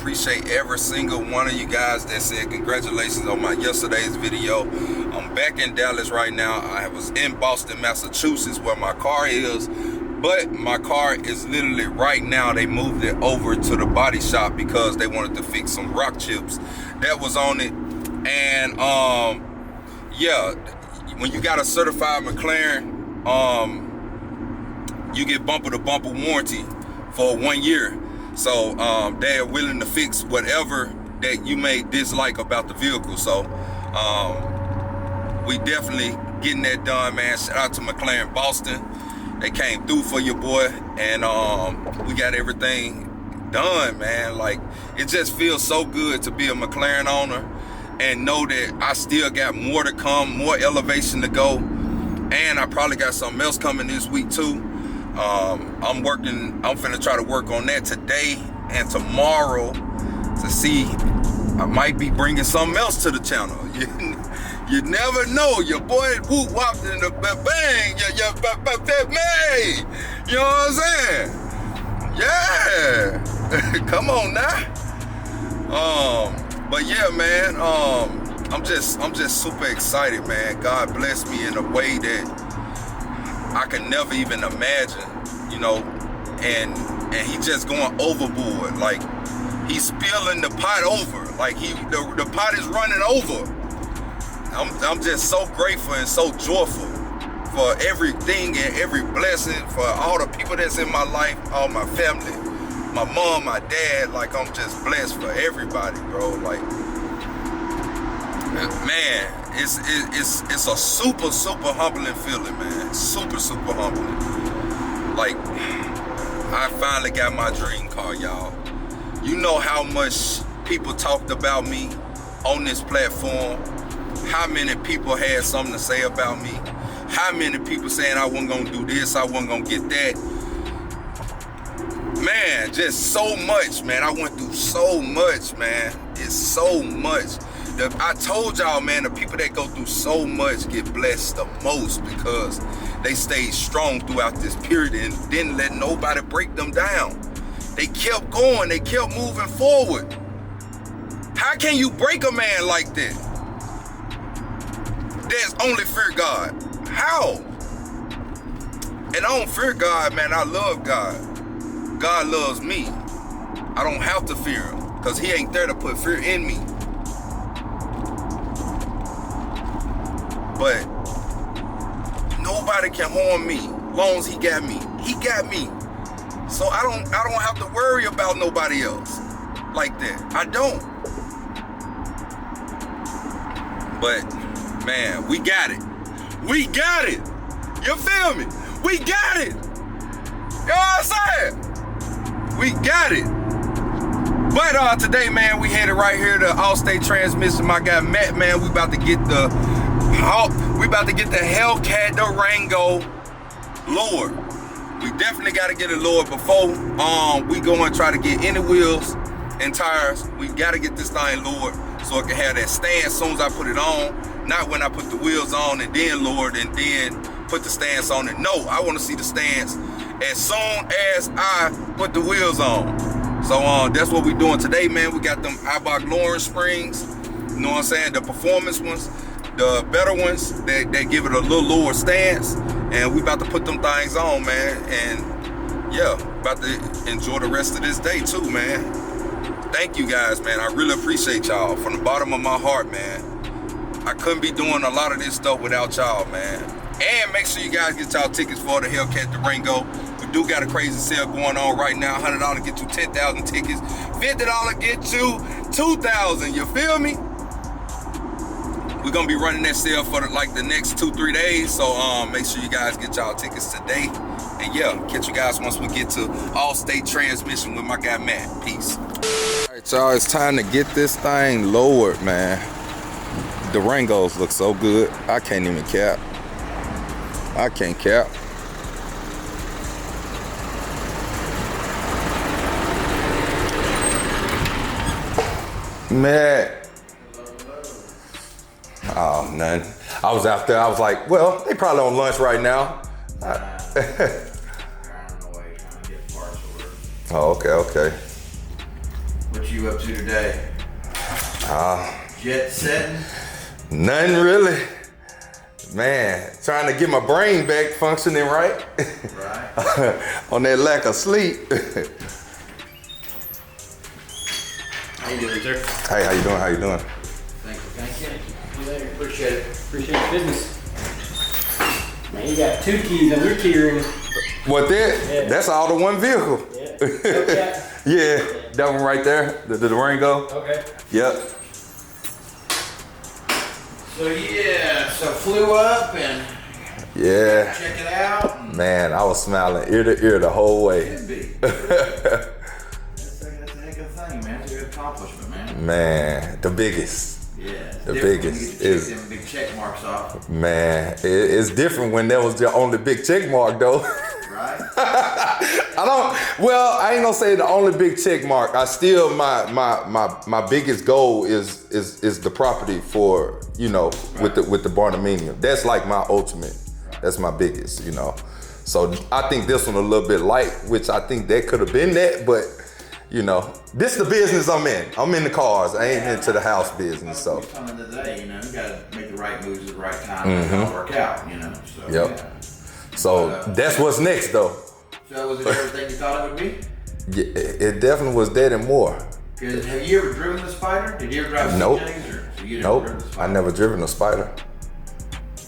Appreciate every single one of you guys that said congratulations on my yesterday's video. I'm back in Dallas right now. I was in Boston, Massachusetts, where my car is, but my car is literally right now. They moved it over to the body shop because they wanted to fix some rock chips that was on it. And yeah, when you got a certified McLaren, you get bumper to bumper warranty for 1 year. So they are willing to fix whatever that you may dislike about the vehicle. So we definitely getting that done, man. Shout out to McLaren Boston. They came through for your boy, and we got everything done, man. Like, it just feels so good to be a McLaren owner and know that I still got more to come, more elevation to go, and I probably got something else coming this week too. I'm finna try to work on that today and tomorrow to see, I might be bringing something else to the channel. You never know. Your boy whoop whopped in the bang, me. You know what I'm saying? Yeah. Come on now. But yeah, man, I'm just super excited, man. God bless me in a way that I can never even imagine, you know, and he just going overboard. Like, he's spilling the pot over. Like, the pot is running over. I'm just so grateful and so joyful for everything and every blessing, for all the people that's in my life, all my family, my mom, my dad. Like, I'm just blessed for everybody, bro. Like, man, it's a super humbling feeling, man. Super humbling. Like, I finally got my dream car, y'all. You know how much people talked about me on this platform. How many people had something to say about me? How many people saying I wasn't gonna do this, I wasn't gonna get that? Man, just so much, man. I went through so much, man. It's so much. I told y'all, man, the people that go through so much get blessed the most because they stayed strong throughout this period and didn't let nobody break them down. They kept going, they kept moving forward. How can you break a man like that? There's only fear God. How? And I don't fear God, man. I love God. God loves me. I don't have to fear him because he ain't there to put fear in me. But nobody can harm me as long as he got me. He got me. So I don't have to worry about nobody else like that. I don't. But man, we got it. We got it. You feel me? We got it. You know what I'm saying? We got it. But today, man, we headed right here to Allstate Transmission. My guy Matt, man, we about to get the Hellcat Durango lowered. We definitely got to get it lowered before we go and try to get any wheels and tires. We got to get this thing lowered so it can have that stand as soon as I put it on. Not when I put the wheels on and then lowered and then put the stance on it. No, I want to see the stance as soon as I put the wheels on. So that's what we're doing today, man. We got them Ibach lowering springs. You know what I'm saying? The performance ones. The better ones, they give it a little lower stance, and we about to put them things on, man. And yeah, about to enjoy the rest of this day too, man. Thank you guys, man. I really appreciate y'all from the bottom of my heart, man. I couldn't be doing a lot of this stuff without y'all, man. And make sure you guys get y'all tickets for the Hellcat Durango. We do got a crazy sale going on right now. $100 get you 10,000 tickets. $50 get you 2,000. You feel me? We're gonna be running that sale for like the next 2-3 days. So make sure you guys get y'all tickets today. And yeah, catch you guys once we get to Allstate Transmission with my guy Matt. Peace. All right, y'all, it's time to get this thing lowered, man. Durangos look so good. I can't even cap. I can't cap. Man. Oh, none. I was out there. I was like, well, they probably on lunch right now. Oh, okay. What you up to today? Jet setting? Nothing really. Man, trying to get my brain back functioning right. Right. On that lack of sleep. How you doing, sir? Hey, how you doing? How you doing? Thank you. See you later. Appreciate it. Appreciate the business. Man, you got 2 keys on your key ring. What that? Yeah. That's all the one vehicle. Yeah. Hellcat. Yeah, that one right there, the Durango. Okay. Yep. So yeah, flew up and Yeah. check it out. Man, I was smiling ear to ear the whole way. Could be. That's a heck of a thing, man. It's a good accomplishment, man. Man, the biggest. Yeah. It's The different biggest when you get to is- check them big check marks off. Man, it's different when that was the only big check mark though. Right? I ain't gonna say the only big check mark. I still, my biggest goal is the property for, with the barnuminium. That's like my ultimate. That's my biggest, So I think this one a little bit light, which I think that could have been that, but this the business I'm in. I'm in the cars. I ain't into the house business, so. Coming today, you gotta make the right moves at the right time and it'll work out, So, Yep. yeah. So that's what's next though. So was it everything you thought it would be? Yeah, it definitely was that and more. Because have you ever driven the Spider? Did you ever drive Nope. CJs? So you never Nope, driven the I Spider? never driven a Spider.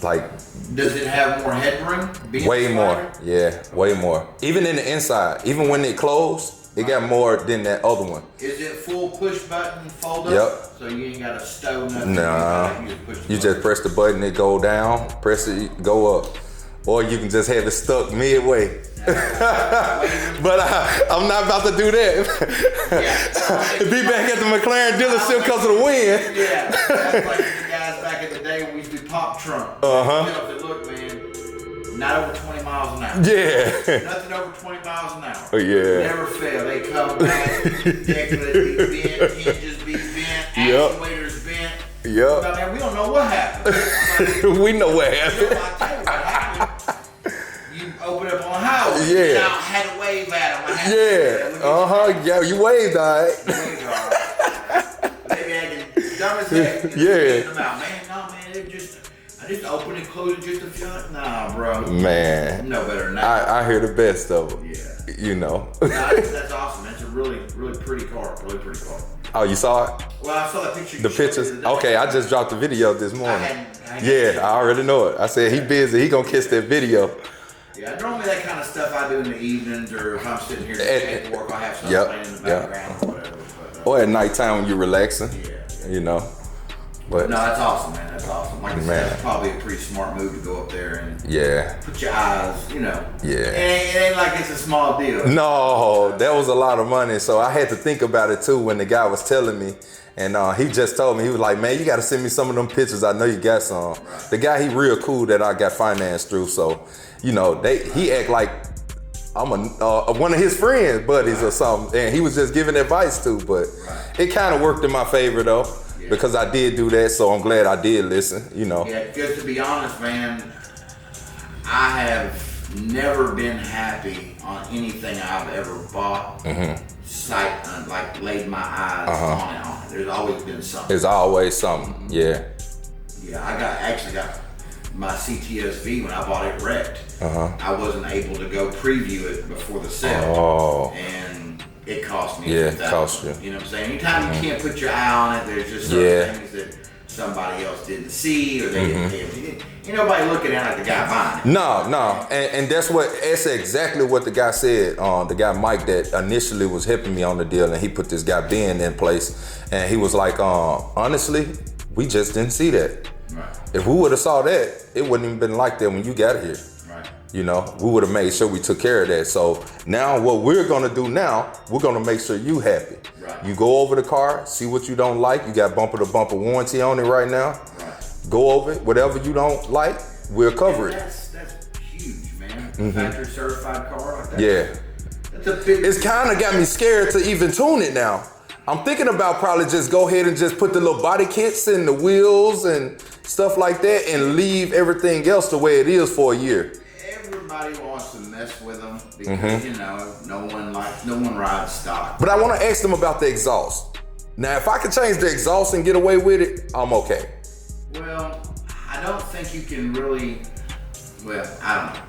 Like Does it have more headroom? being way a more, Spider? yeah, way more. Even in the inside, even when it closed, it got more than that other one. Is it full push button fold up? Yep. So you ain't got to stow nothing? Nah, You just push the you button. just press the button, it go down, press it, go up. Or you can just have it stuck midway. But I'm not about to do that. Be back at the McLaren dealership because of the wind. Yeah, that's like the guys back in the day when we used to do pop trunk. Look, man, not over 20 miles an hour. Yeah. Nothing over 20 miles an hour. Oh, yeah. Never fail. They come back, decorative be bent, hinges be bent, actuators bent. Yep. But man, we don't know what happened. We know what I'll happened. tell you what happened. You open up on the highway. Yeah. And I had to wave at them. Yeah. Yeah, you waved, all right. Maybe I can dumb as heck. Yeah. Them out. Man, no, man, I just open and close it just a few. Nah, bro. Man. No better than that. I hear the best of them. Yeah. Nah, That's awesome. That's a really, really pretty car. Really pretty car. Oh, you saw it? Well, I saw that picture. The pictures? Okay, I just dropped the video this morning. I Yeah, I already know it. I said he busy. He gonna kiss that video. Yeah, normally that kind of stuff I do in the evenings, or if I'm sitting here doing paperwork, I have something playing in the background or whatever. But, Or at nighttime when you're relaxing. Yeah. But No, that's awesome, man. That's awesome. Like I said, Man. that's probably a pretty smart move to go up there and yeah. put your eyes, Yeah. It ain't like it's a small deal. No, that was a lot of money. So I had to think about it too when the guy was telling me. And he just told me, he was like, man, you got to send me some of them pictures. I know you got some. Right. The guy, he real cool that I got financed through. So, he act like I'm one of his friends, buddies or something. And he was just giving advice too. But it kind of worked in my favor though, because I did do that. So I'm glad I did listen, Yeah, because to be honest, man, I have never been happy on anything I've ever bought. Laid my eyes on it. There's always been something. There's always something, yeah. Yeah, I actually got my CTSV when I bought it wrecked. I wasn't able to go preview it before the sale. Oh. And it cost me Yeah, it $2,000. cost you. You know what I'm saying? Anytime you can't put your eye on it, there's just certain things that somebody else didn't see, or they didn't pay attention. Ain't nobody looking at it like the guy buying it. No. And that's exactly what the guy said. The guy Mike that initially was helping me on the deal, and he put this guy Ben in place. And he was like, honestly, we just didn't see that. Right. If we would have saw that, it wouldn't even been like that when you got here. Right. We would have made sure we took care of that. So now what we're gonna do now, we're gonna make sure you happy. Right. You go over the car, see what you don't like. You got bumper to bumper warranty on it right now. Right. Go over it. Whatever you don't like, we'll cover it. That's huge, man. Factory certified car like that. Yeah. That's a big. It's kind of got me scared to even tune it now. I'm thinking about probably just go ahead and just put the little body kits and the wheels and stuff like that and leave everything else the way it is for a year. Everybody wants to mess mess with them because you know no one rides stock. But I want to ask them about the exhaust. Now, if I could change the exhaust and get away with it, I'm okay. Well, I don't think you can really. Well, I don't know.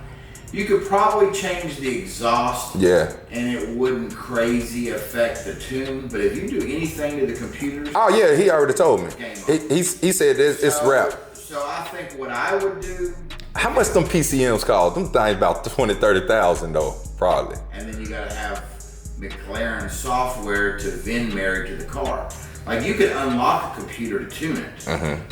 You could probably change the exhaust, Yeah. and it wouldn't crazy affect the tune. But if you do anything to the computers, Oh yeah, he already told me. Game over. He said it's wrapped. So I think what I would do. How much them PCMs cost? Them things about 20, 30,000 though, probably. And then you gotta have McLaren software to VIN marry to the car. Like you could unlock a computer to tune it,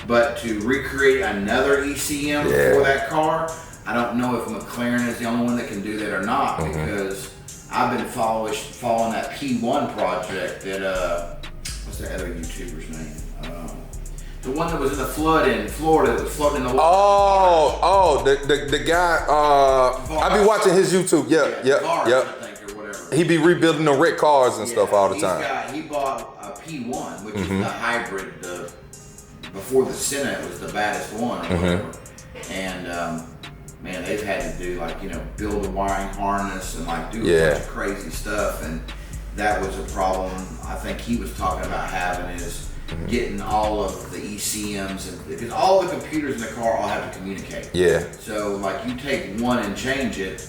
but to recreate another ECM for that car, I don't know if McLaren is the only one that can do that or not, because I've been following that P1 project that what's that other YouTuber's name? The one that was in the flood in Florida that was floating in the water. The guy. I be watching his YouTube. Yep. I think, or whatever. He be rebuilding the wrecked cars and stuff all the time. He bought a P1, which is the hybrid. Before the Senna, it was the baddest one, or whatever. And man, they've had to do build a wiring harness and do a bunch of crazy stuff, and that was a problem. I think he was talking about having is getting all of the ECMs, and because all the computers in the car all have to communicate. Yeah. So you take one and change it,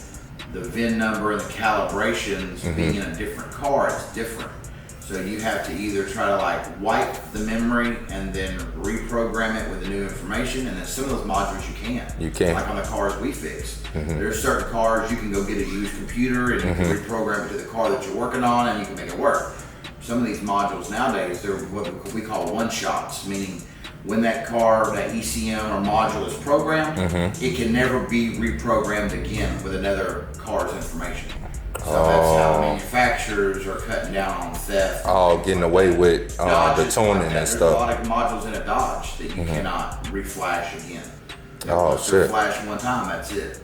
the VIN number and the calibrations being in a different car, it's different. So you have to either try to wipe the memory and then reprogram it with the new information, and then some of those modules you can't. You can't. Like on the cars we fixed. There's certain cars you can go get a used computer and you can reprogram it to the car that you're working on and you can make it work. Some of these modules nowadays, they're what we call one-shots, meaning when that car, that ECM or module is programmed, it can never be reprogrammed again with another car's information. So that's how the manufacturers are cutting down on theft. Oh, getting away with the tuning and stuff. There's a lot of modules in a Dodge that you cannot reflash again. Once they're flashed one time, that's it.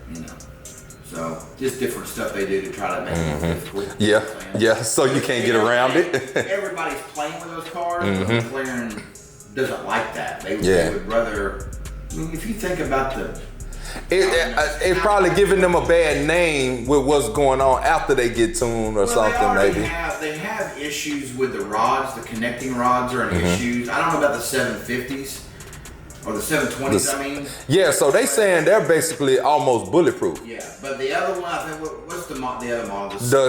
So just different stuff they do to try to make it difficult. Yeah. So you can't get around it. Everybody's playing with those cars, but McLaren doesn't like that. They would rather. If you think about it's probably giving them a bad name with what's going on after they get tuned or something. Maybe they have issues with the rods. The connecting rods are an issue. I don't know about the 750s. Or the 720s, I mean. Yeah, so they saying they're basically almost bulletproof. Yeah, but the other one, I think, what's the other model? The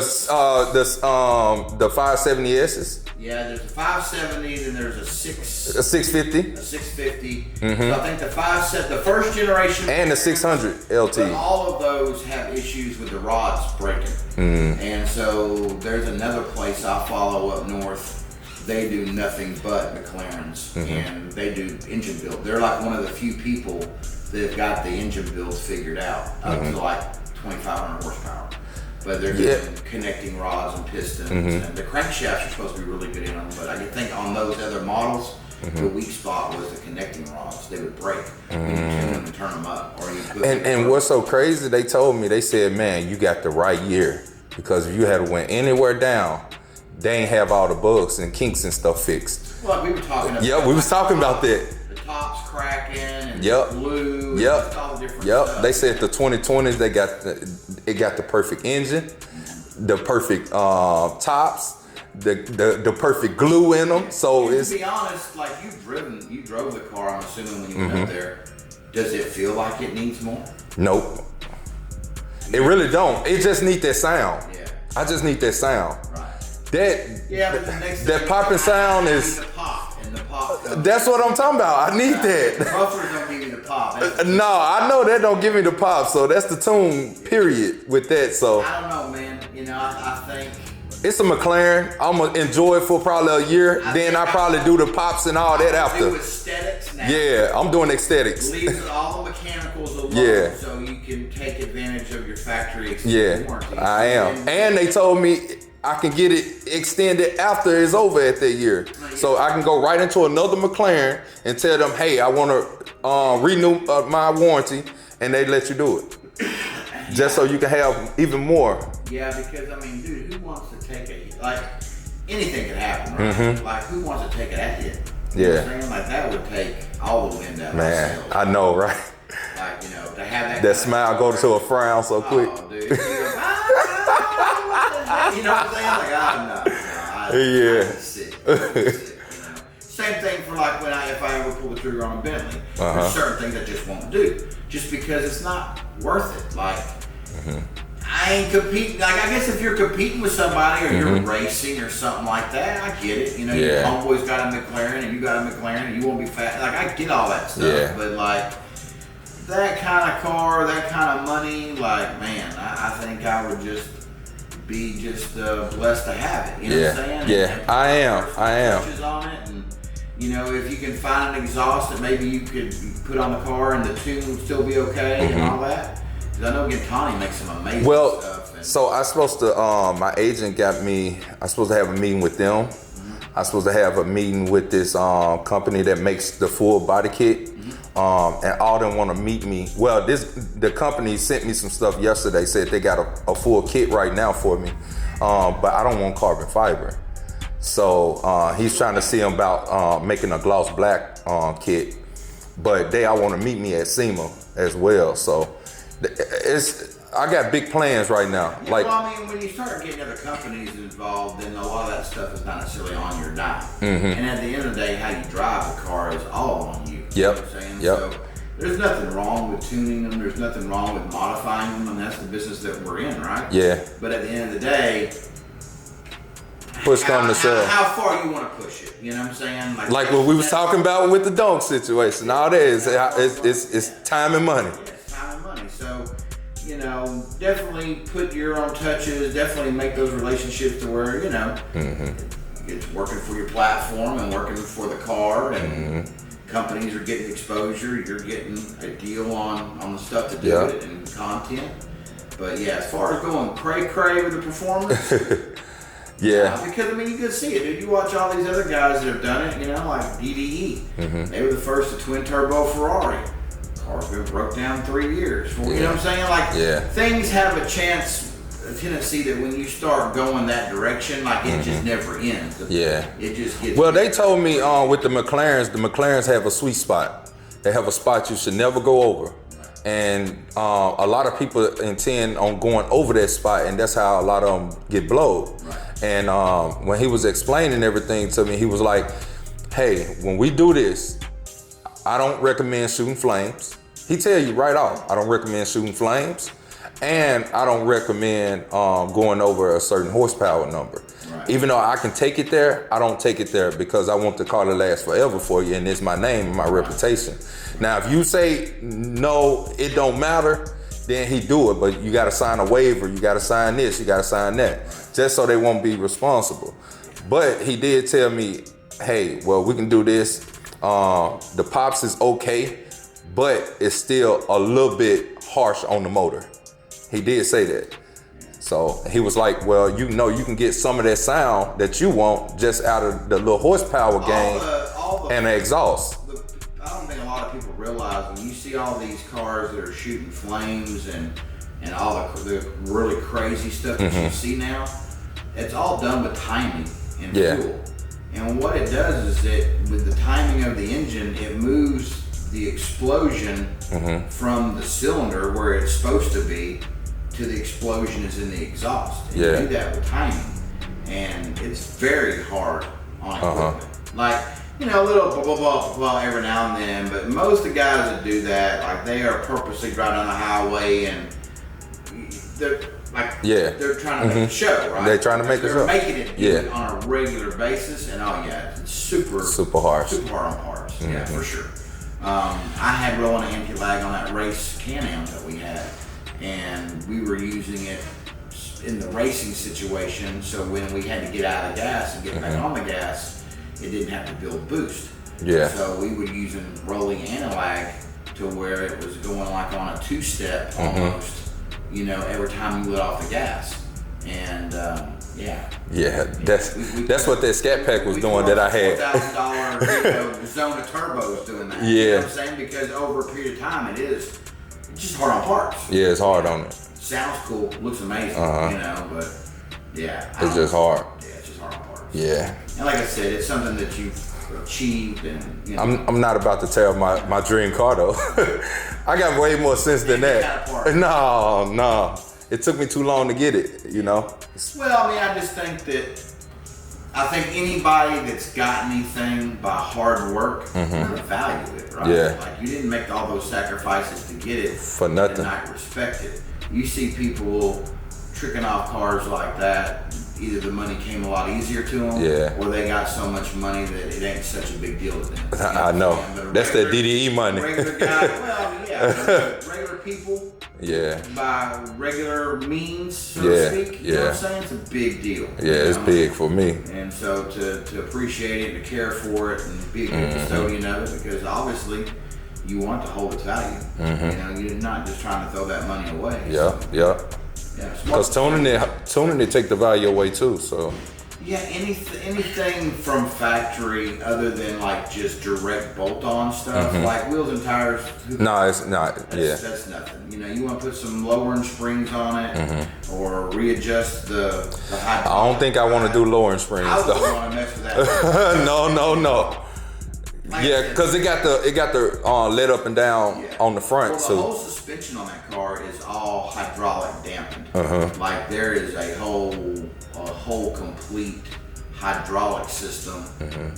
570Ss. Yeah, there's a 570, then there's a 650. A 650. So I think the first generation. And the 600 LT. But all of those have issues with the rods breaking. And so there's another place I follow up north. They do nothing but McLarens, and they do engine build. They're one of the few people that have got the engine builds figured out up to 2,500 horsepower. But they're doing connecting rods and pistons, and the crankshafts are supposed to be really good in them. But I think on those other models, the weak spot was the connecting rods. They would break when you tune them and turn them up. Or you put and what's so crazy? They told me, they said, man, you got the right year, because if you had went anywhere down, they ain't have all the bugs and kinks and stuff fixed. Well, we were talking about. Yeah, we was talking about that. The top's cracking and glue. And all the different stuff. They said the 2020s they got the perfect engine, the perfect tops, the perfect glue in them. So to be honest, you drove the car. I'm assuming when you went up there. Does it feel like it needs more? Nope. It really don't. It just needs that sound. Yeah. I just need that sound. Right. That but the next that popping sound is. The pop and the pop. That's what I'm talking about. I need that. The buffers don't give you the pop. No, I know that don't give me the pop. So that's the tune. Period. With that, so. I don't know, man. I think. It's a McLaren. I'm gonna enjoy it for probably a year. Then I probably do the pops and all that after. Do aesthetics now. Yeah, I'm doing aesthetics. Leave all the mechanicals alone, so you can take advantage of your factory extended warranty. I am. And they told me I can get it extended after it's over at that year. So I can go right into another McLaren and tell them, hey, I want to renew my warranty, and they let you do it. Just so you can have even more. Yeah, because dude, who wants to take anything can happen, right? Who wants to take it at hit? You know what I'm saying? That would take all the wind out of my sails. I know, right? To have that smile go to a frown so quick. Oh, dude. You know what I'm saying? Like, I just sit. You know? Same thing for like if I ever pull the trigger on a Bentley. There's certain things I just won't do, just because it's not worth it. Like, I ain't competing. Like, I guess if you're competing with somebody or you're racing or something like that, I get it. You know, your homeboy's got a McLaren and you got a McLaren and you won't be fast. Like, I get all that stuff. Yeah. But like, that kind of car, that kind of money, like, man, I think I would just be blessed to have it. You know what I'm saying? Yeah, I am. Touches on it, and you know, if you can find an exhaust that maybe you could put on the car and the tune would still be okay and all that. Because I know Gintani makes some amazing stuff. So I supposed to, my agent got me, I supposed to have a meeting with them. I supposed to have a meeting with this company that makes the full body kit. And all them want to meet me. Well, the company sent me some stuff yesterday, said they got a full kit right now for me. But I don't want carbon fiber. So he's trying to see about making a gloss black kit. But they all want to meet me at SEMA as well. So I got big plans right now. Yeah, well, I mean, when you start getting other companies involved, then a lot of that stuff is not necessarily on your dime. And at the end of the day, how you drive the car is all on you. You know what I'm saying? So there's nothing wrong with tuning them. There's nothing wrong with modifying them, and that's the business that we're in, right? Yeah. But at the end of the day, push come to shove. How far you want to push it? You know what I'm saying? Like what we was talking about with the dog situation. All that is, it's time and money. Yeah, it's time and money. So, you know, definitely put your own touches. Definitely make those relationships to where, you know, it's working for your platform and working for the car, and companies are getting exposure. You're getting a deal on the stuff to do it and content. But yeah, as far as going cray with the performance. Because I mean, you can see it, dude. You watch all these other guys that have done it, you know, like DDE. They were the first to twin turbo Ferrari. Car's been broke down 3 years. You know what I'm saying? Like, things have a tendency that when you start going that direction, like it just never ends. It just gets. Well, they told me with the McLarens have a sweet spot. They have a spot you should never go over. And a lot of people intend on going over that spot, and that's how a lot of them get blowed. And when he was explaining everything to me, he was like, hey, when we do this, I don't recommend shooting flames. He tell you right off, I don't recommend shooting flames, and I don't recommend going over a certain horsepower number. Even though I can take it there, I don't take it there because I want the car to last forever for you, and it's my name and my reputation. Now, if you say, no, it don't matter, then he do it, but you gotta sign a waiver, you gotta sign this, you gotta sign that, just so they won't be responsible. But he did tell me, hey, well, we can do this. The pops is okay, but it's still a little bit harsh on the motor. He did say that. So he was like, well, you know, you can get some of that sound that you want just out of the little horsepower gain and the exhaust. I don't think a lot of people realize when you see all these cars that are shooting flames and all the really crazy stuff that you see now, it's all done with timing and fuel. And what it does is that with the timing of the engine, it moves the explosion from the cylinder where it's supposed to be to the explosion is in the exhaust. And you do that with timing. And it's very hard on equipment. Like, you know, a little blah, blah, blah, blah every now and then, but most of the guys that do that, like, they are purposely driving on the highway and they're like, they're trying to make a show, right? They're trying to make a show. They're making it on a regular basis, and it's super hard. Super hard on parts, for sure. I had rolling anti-lag on that race Can-Am that we had, and we were using it in the racing situation, so when we had to get out of the gas and get back on the gas, it didn't have to build boost. So we were using rolling anti-lag to where it was going like on a two-step almost, you know, every time you let off the gas. And that's what that Scat Pack was doing that I had. $4,000 zone of turbos doing that. You know what I'm saying? Because over a period of time, it's just hard on parts. Yeah, it's hard on it. Sounds cool, looks amazing, you know, but it's just hard. Yeah, it's just hard on parts. Yeah. And like I said, it's something that you've achieved, and you know. I'm not about to tear my dream car though. I got way more sense than that. No. it took me too long to get it, you know? Well, I mean, I just think that anybody that's got anything by hard work, you're gonna value it, right? Yeah. Like, you didn't make all those sacrifices to get it For nothing. and not respect it. You see people tricking off cars like that, either the money came a lot easier to them, Yeah. or they got so much money that it ain't such a big deal to them. You I know. But That's that DDE money. Regular guy, well, yeah, regular people, Yeah. by regular means, so Yeah, to speak. You know what I'm yeah. saying? It's a big deal. Yeah, it's you know? big for me. And so to appreciate it, to care for it, and be a good custodian of it, because obviously you want to hold its value. You know, you're not just trying to throw that money away. Yeah, yeah. Yeah. Because tuning it take the value away too, so. Yeah, anything from factory other than like just direct bolt-on stuff, like wheels and tires. No, it's not, That's nothing. You know, you want to put some lowering springs on it, or readjust the hydraulic. I don't think I want to do lowering springs I though. wouldn't want to mess with that. No. Like Yeah, I said, because it got the let up and down on the front well, the too. whole suspension on that car is all hydraulic dampened. Like there is a whole complete hydraulic system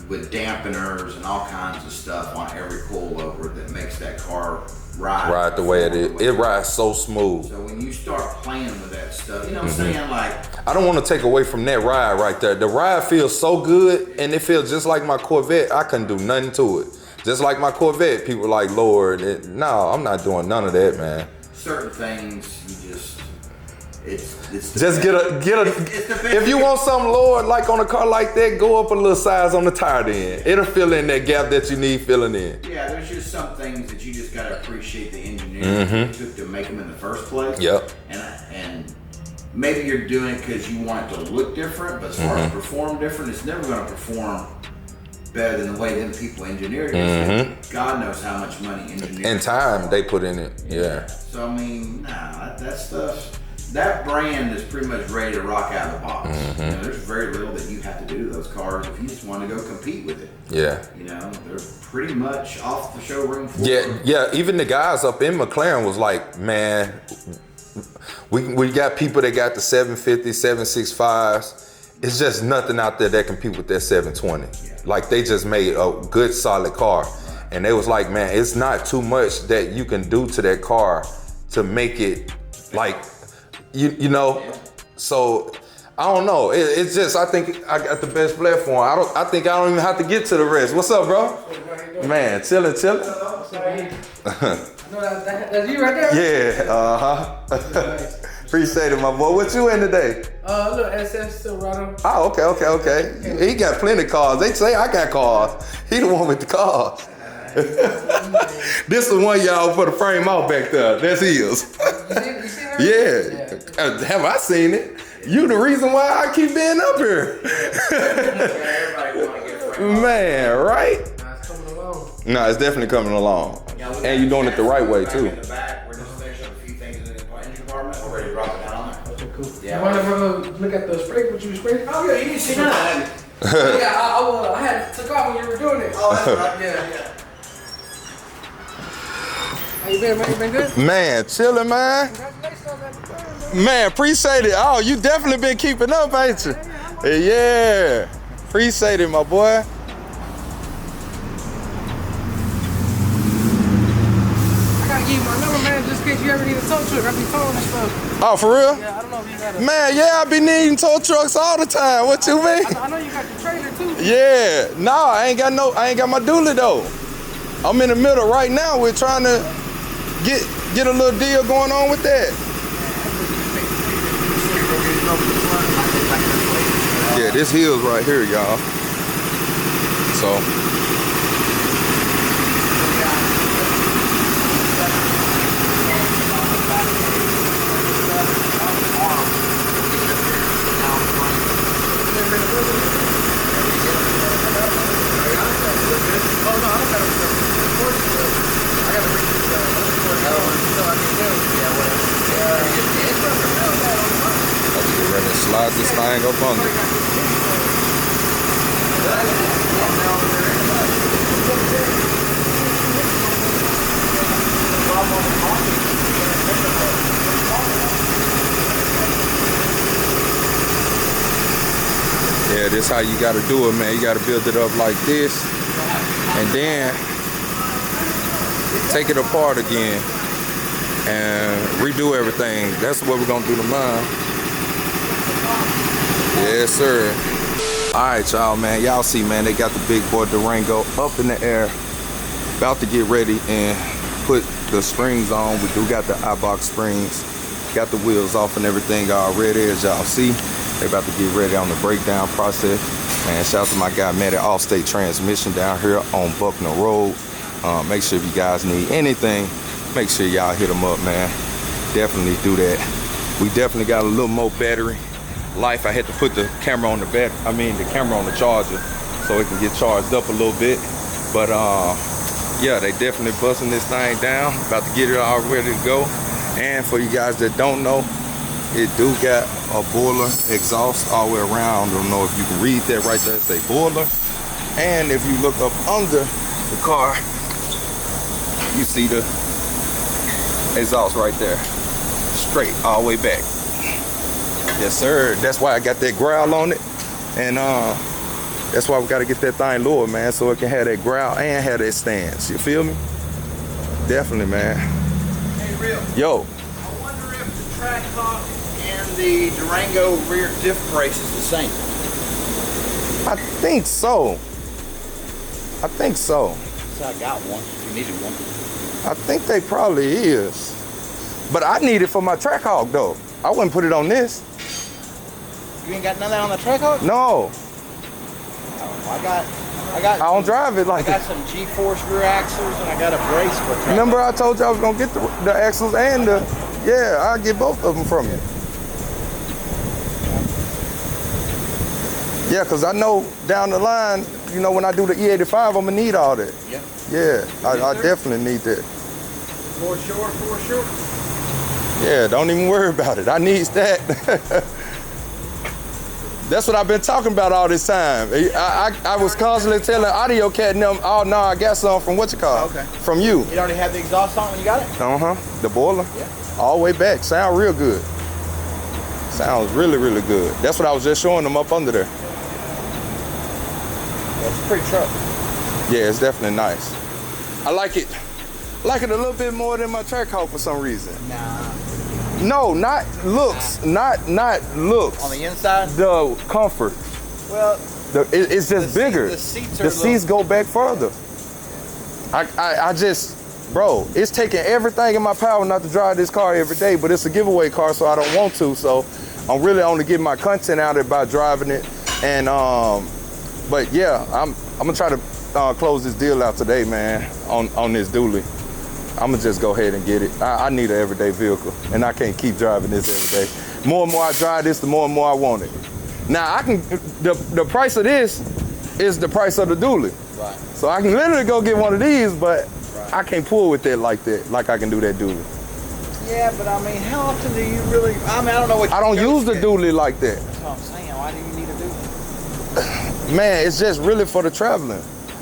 with dampeners and all kinds of stuff on every coilover that makes that car ride The way it is. It rides so smooth. So when you start playing with that stuff, you know what I'm saying? Like, I don't want to take away from that ride right there. The ride feels so good, and it feels just like my Corvette. I couldn't do nothing to it. Just like my Corvette, people like, Lord, no, I'm not doing none of that, man. certain things you just it's Just get a if you want something lower like on a car like that, go up a little size on the tire then. It'll fill in that gap that you need filling in. Yeah, there's just some things that you just gotta appreciate the engineering it took to make them in the first place. Yep. And maybe you're doing it because you want it to look different, but as far as perform different, it's never gonna perform better than the way them people engineered it. God knows how much money engineering And time they put in it. Yeah. So I mean, that stuff, that brand is pretty much ready to rock out of the box. You know, there's very little that you have to do to those cars if you just want to go compete with it. Yeah. You know, they're pretty much off the showroom floor. Yeah. Even the guys up in McLaren was like, man, we got people that got the 750, 765s. It's just nothing out there that compete with that 720. Like they just made a good solid car. And they was like, man, it's not too much that you can do to that car to make it like, you know. So I don't know. It's just, I think I got the best platform. I think I don't even have to get to the rest. What's up, bro? Man, chillin'. That's you right there? Yeah, Appreciate it, my boy. What you in today? Look, SF Silverado. Oh, okay. He got plenty of cars. They say I got cars. He the one with the cars. This is one y'all put a frame out back there. That's his. You seen her? Yeah. Have I seen it? You the reason why I keep being up here. Everybody want to get framed. Man, right? Nah, it's coming along. No, it's definitely coming along. And you're doing it the right way, too. In the back, we're just finishing up a few things in the engine department. We're ready to drop it down on there. Okay, cool. Yeah. You want to look at the spray? What you sprayed? Oh yeah, you didn't see that. Yeah, I had took off when you were doing it. Oh, that's right. Yeah. How you been, man? You been good? Man, chilling, man. Congratulations on that return, Man, appreciate it. Oh, you definitely been keeping up, ain't you? Yeah. Appreciate it, my boy. I gotta give you my number, man, just in case you ever need a tow truck. I be towing and stuff. Oh, for real? Yeah, I don't know if you got a... Man, yeah, I be needing tow trucks all the time. What you mean? I know you got the trailer, too. Yeah. No, I ain't got my dually though. I'm in the middle right now. We're trying to get a little deal going on with that. Yeah, this hill's right here, y'all. So. Slide this thing up under. how you gotta do it, man. You gotta build it up like this, and then take it apart again and redo everything. That's what we're gonna do to mine. Yes, sir. All right, y'all, man. Y'all see, man, they got the big boy Durango up in the air, about to get ready and put the springs on. We do got the I-box springs, got the wheels off and everything already, as y'all see. They about to get ready on the breakdown process. And shout out to my guy, man, at Allstate Transmission down here on Buckner Road. Make sure if you guys need anything, make sure y'all hit them up, man. Definitely do that. We definitely got a little more battery life. I had to put the camera on the the camera on the charger so it can get charged up a little bit. But yeah, they definitely busting this thing down, about to get it all ready to go. And for you guys that don't know, it do got a boiler exhaust all the way around. I don't know if you can read that right there, it say boiler. And if you look up under the car, you see the exhaust right there, straight all the way back. Yes, sir. That's why I got that growl on it, and that's why we got to get that thing lower, man, so it can have that growl and have that stance. You feel me? Definitely, man. Hey, Real. Yo. I wonder if the track hawk and the Durango rear diff brace is the same. I think so. I think so. So I got one. You needed one. I think they probably is. But I need it for my track hawk though. I wouldn't put it on this. You ain't got none of that on the track hawk? No. I don't drive it like I got some G-force rear axles and I got a brace for track. Remember I told you I was gonna get the axles and the, yeah, I'll get both of them from you. Yeah, cause I know down the line, you know, when I do the E85, I'm gonna need all that. Yeah. Yeah, I definitely need that. For sure. Yeah, don't even worry about it. I need that. That's what I've been talking about all this time. I was constantly telling AudioCat and them, oh no, I got some from what you call? Okay. From you. You already had the exhaust on when you got it? Uh-huh. The boiler. Yeah. All the way back. Sound real good. Sounds really, really good. That's what I was just showing them up under there. Yeah, it's a pretty truck. Yeah, it's definitely nice. I like it. Like it a little bit more than my track hawk for some reason. Nah. No, not looks. Not looks. On the inside? The comfort. Well, It's just bigger. The seats are the seats go back further. I just, bro, it's taking everything in my power not to drive this car every day, but it's a giveaway car, so I don't want to. So I'm really only getting my content out of it by driving it. And but yeah, I'm gonna try to close this deal out today, man, on this dually. I'm gonna just go ahead and get it. I need an everyday vehicle, and I can't keep driving this every day. More and more I drive this, the more and more I want it. Now I can, the price of this is the price of the dually. right. So I can literally go get one of these, but Right. I can't pull with that, like I can do that dually. Yeah, but I mean, how often do you really, I mean, I don't know what you I don't use the dually like that. That's what I'm saying. Why do you need a dually? Man, it's just really for the traveling.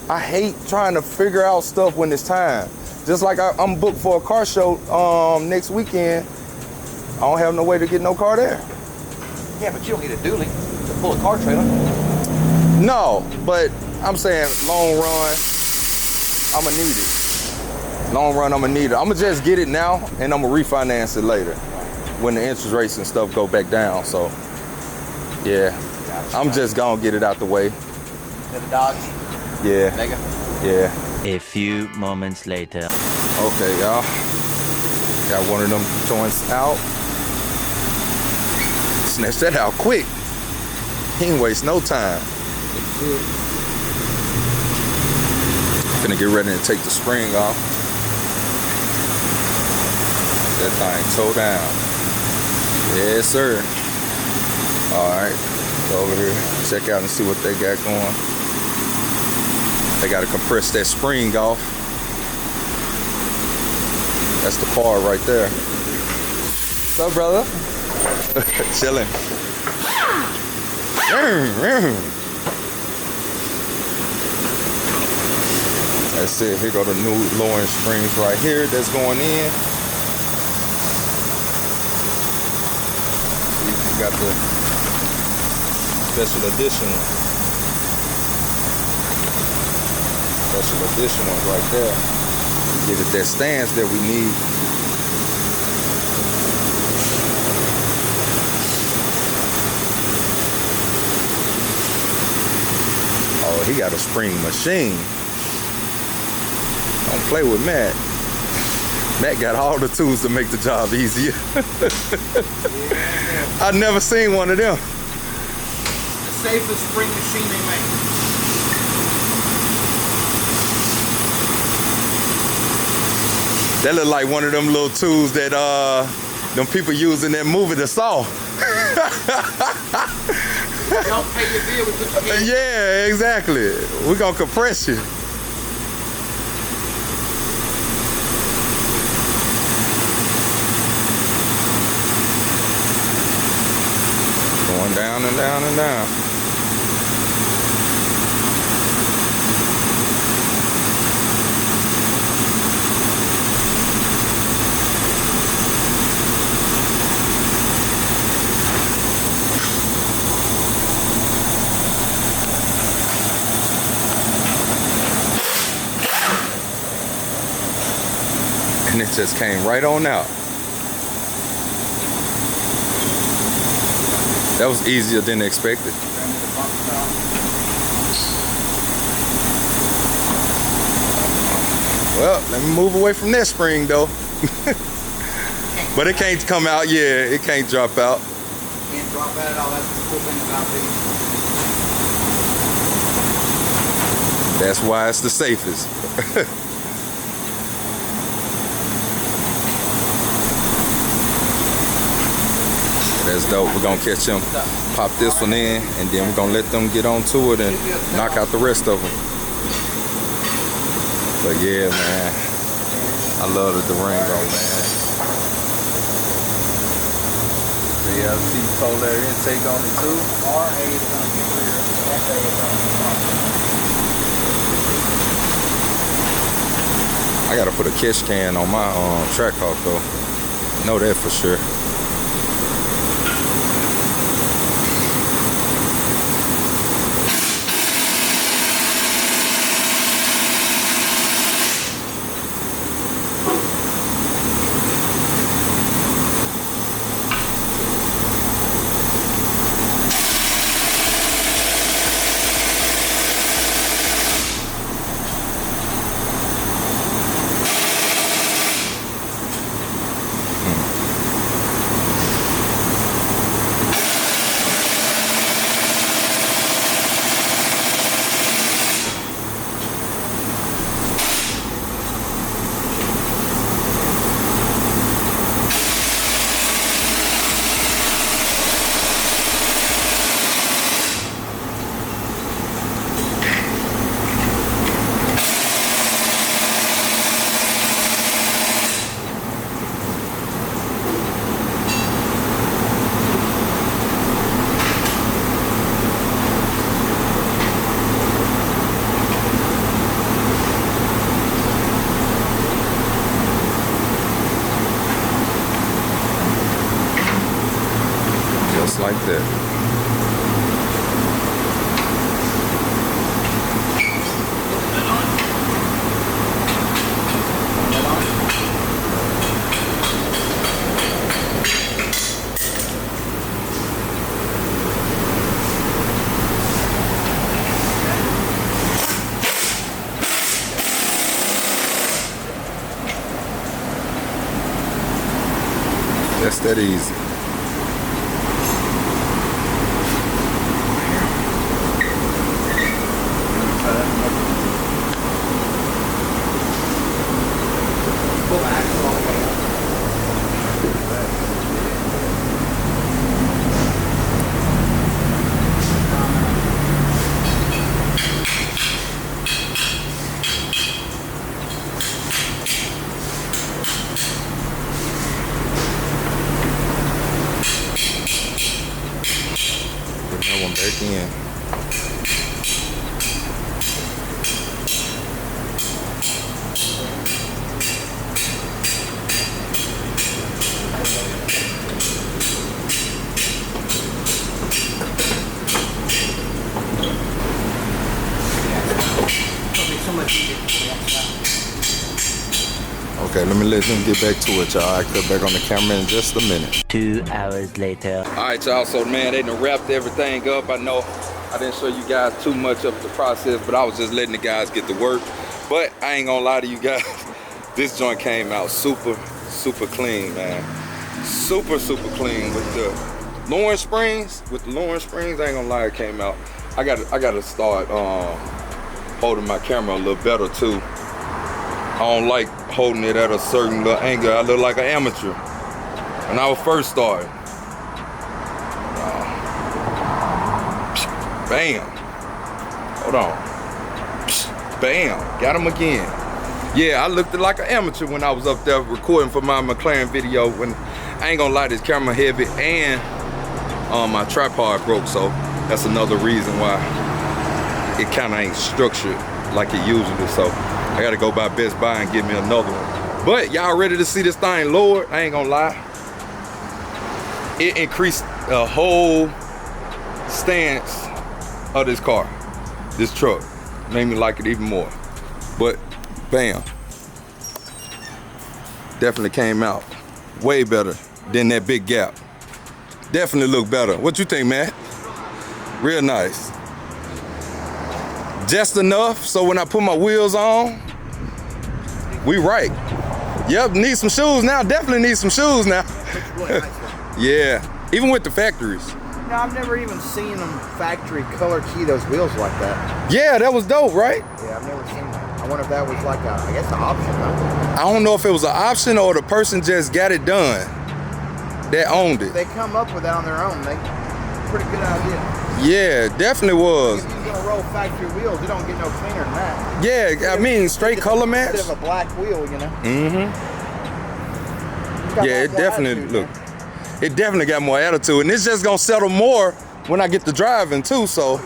I hate trying to figure out stuff when it's time. Just like I'm booked for a car show next weekend. I don't have no way to get no car there. Yeah, but you don't need a dually to pull a car trailer. No, but I'm saying long run, I'ma need it. Long run, I'ma need it. I'ma just get it now and I'ma refinance it later when the interest rates and stuff go back down. So yeah, I'm just gonna get it out the way. Is that a Dodge? Yeah, Mega? yeah. A few moments later. Okay, y'all. Got one of them joints out. Snatch that out quick. He ain't waste no time. Finna get ready to take the spring off. That thing toe down. Yes, sir. All right, go over here, check out and see what they got going. They gotta compress that spring off. That's the part right there. What's up, brother? Chilling. That's it. Here go the new lowering springs right here that's going in. You got the special edition one. special edition ones right there. Give it that stance that we need. Oh, he got a spring machine. Don't play with Matt. Matt got all the tools to make the job easier. I've never seen one of them. The safest spring machine they make. That look like one of them little tools that them people use in that movie, The Saw. Don't pay your bill with what you get. Yeah, exactly. We're gonna compress you. Going down and down and down. And it just came right on out. That was easier than expected. Well, let me move away from that spring though. But it can't come out, yeah, it can't drop out. Can't drop out at all. That's the cool thing about these. That's why it's the safest. That's dope. We're gonna catch them, pop this one in, and then we're gonna let them get on to it and knock out the rest of them. But yeah, man, I love the Durango, man. The polar intake on it too. RA is going to be clear. FA is going to be I proper. gotta put a catch can on my track hawk though. Know that for sure. Like that. Just that easy. much easier to the outside. Okay, let me let them get back to it, y'all. I cut back on the camera in just a minute. 2 hours later. All right, y'all, so man, they done wrapped everything up. I know I didn't show you guys too much of the process, but I was just letting the guys get to work. But I ain't gonna lie to you guys, this joint came out super clean, man. Super clean with the Lawrence Springs. I ain't gonna lie, it came out. I gotta start holding my camera a little better too. I don't like holding it at a certain little angle. I look like an amateur when I was first starting. Bam. Hold on. Bam. Got him again. Yeah, I looked like an amateur when I was up there recording for my McLaren video. When I ain't gonna lie, this camera heavy and my tripod broke, so that's another reason why it kind of ain't structured like it usually. So I gotta go by Best Buy and get me another one. But y'all ready to see this thing lowered? I ain't gonna lie. It increased the whole stance of this car, this truck. Made me like it even more. But bam, definitely came out way better than that big gap. Definitely look better. What you think, man? Real nice. Just enough so when I put my wheels on, we right. Yep, need some shoes now. Definitely need some shoes now. Really nice. Yeah, even with the factories. No, I've never even seen them factory color key those wheels like that. Yeah, that was dope, right? Yeah, I've never seen that. I wonder if that was like a, I guess, an option, huh? I don't know if it was an option or the person just got it done that owned it. They come up with that on their own. Pretty good idea. Yeah, definitely was. If you're gonna roll factory wheels, you don't get no cleaner than that. Yeah, I mean, straight color match. Instead of a black wheel, you know? Mm-hmm. Yeah, it definitely, look, it definitely got more attitude. And it's just gonna settle more when I get to driving too, so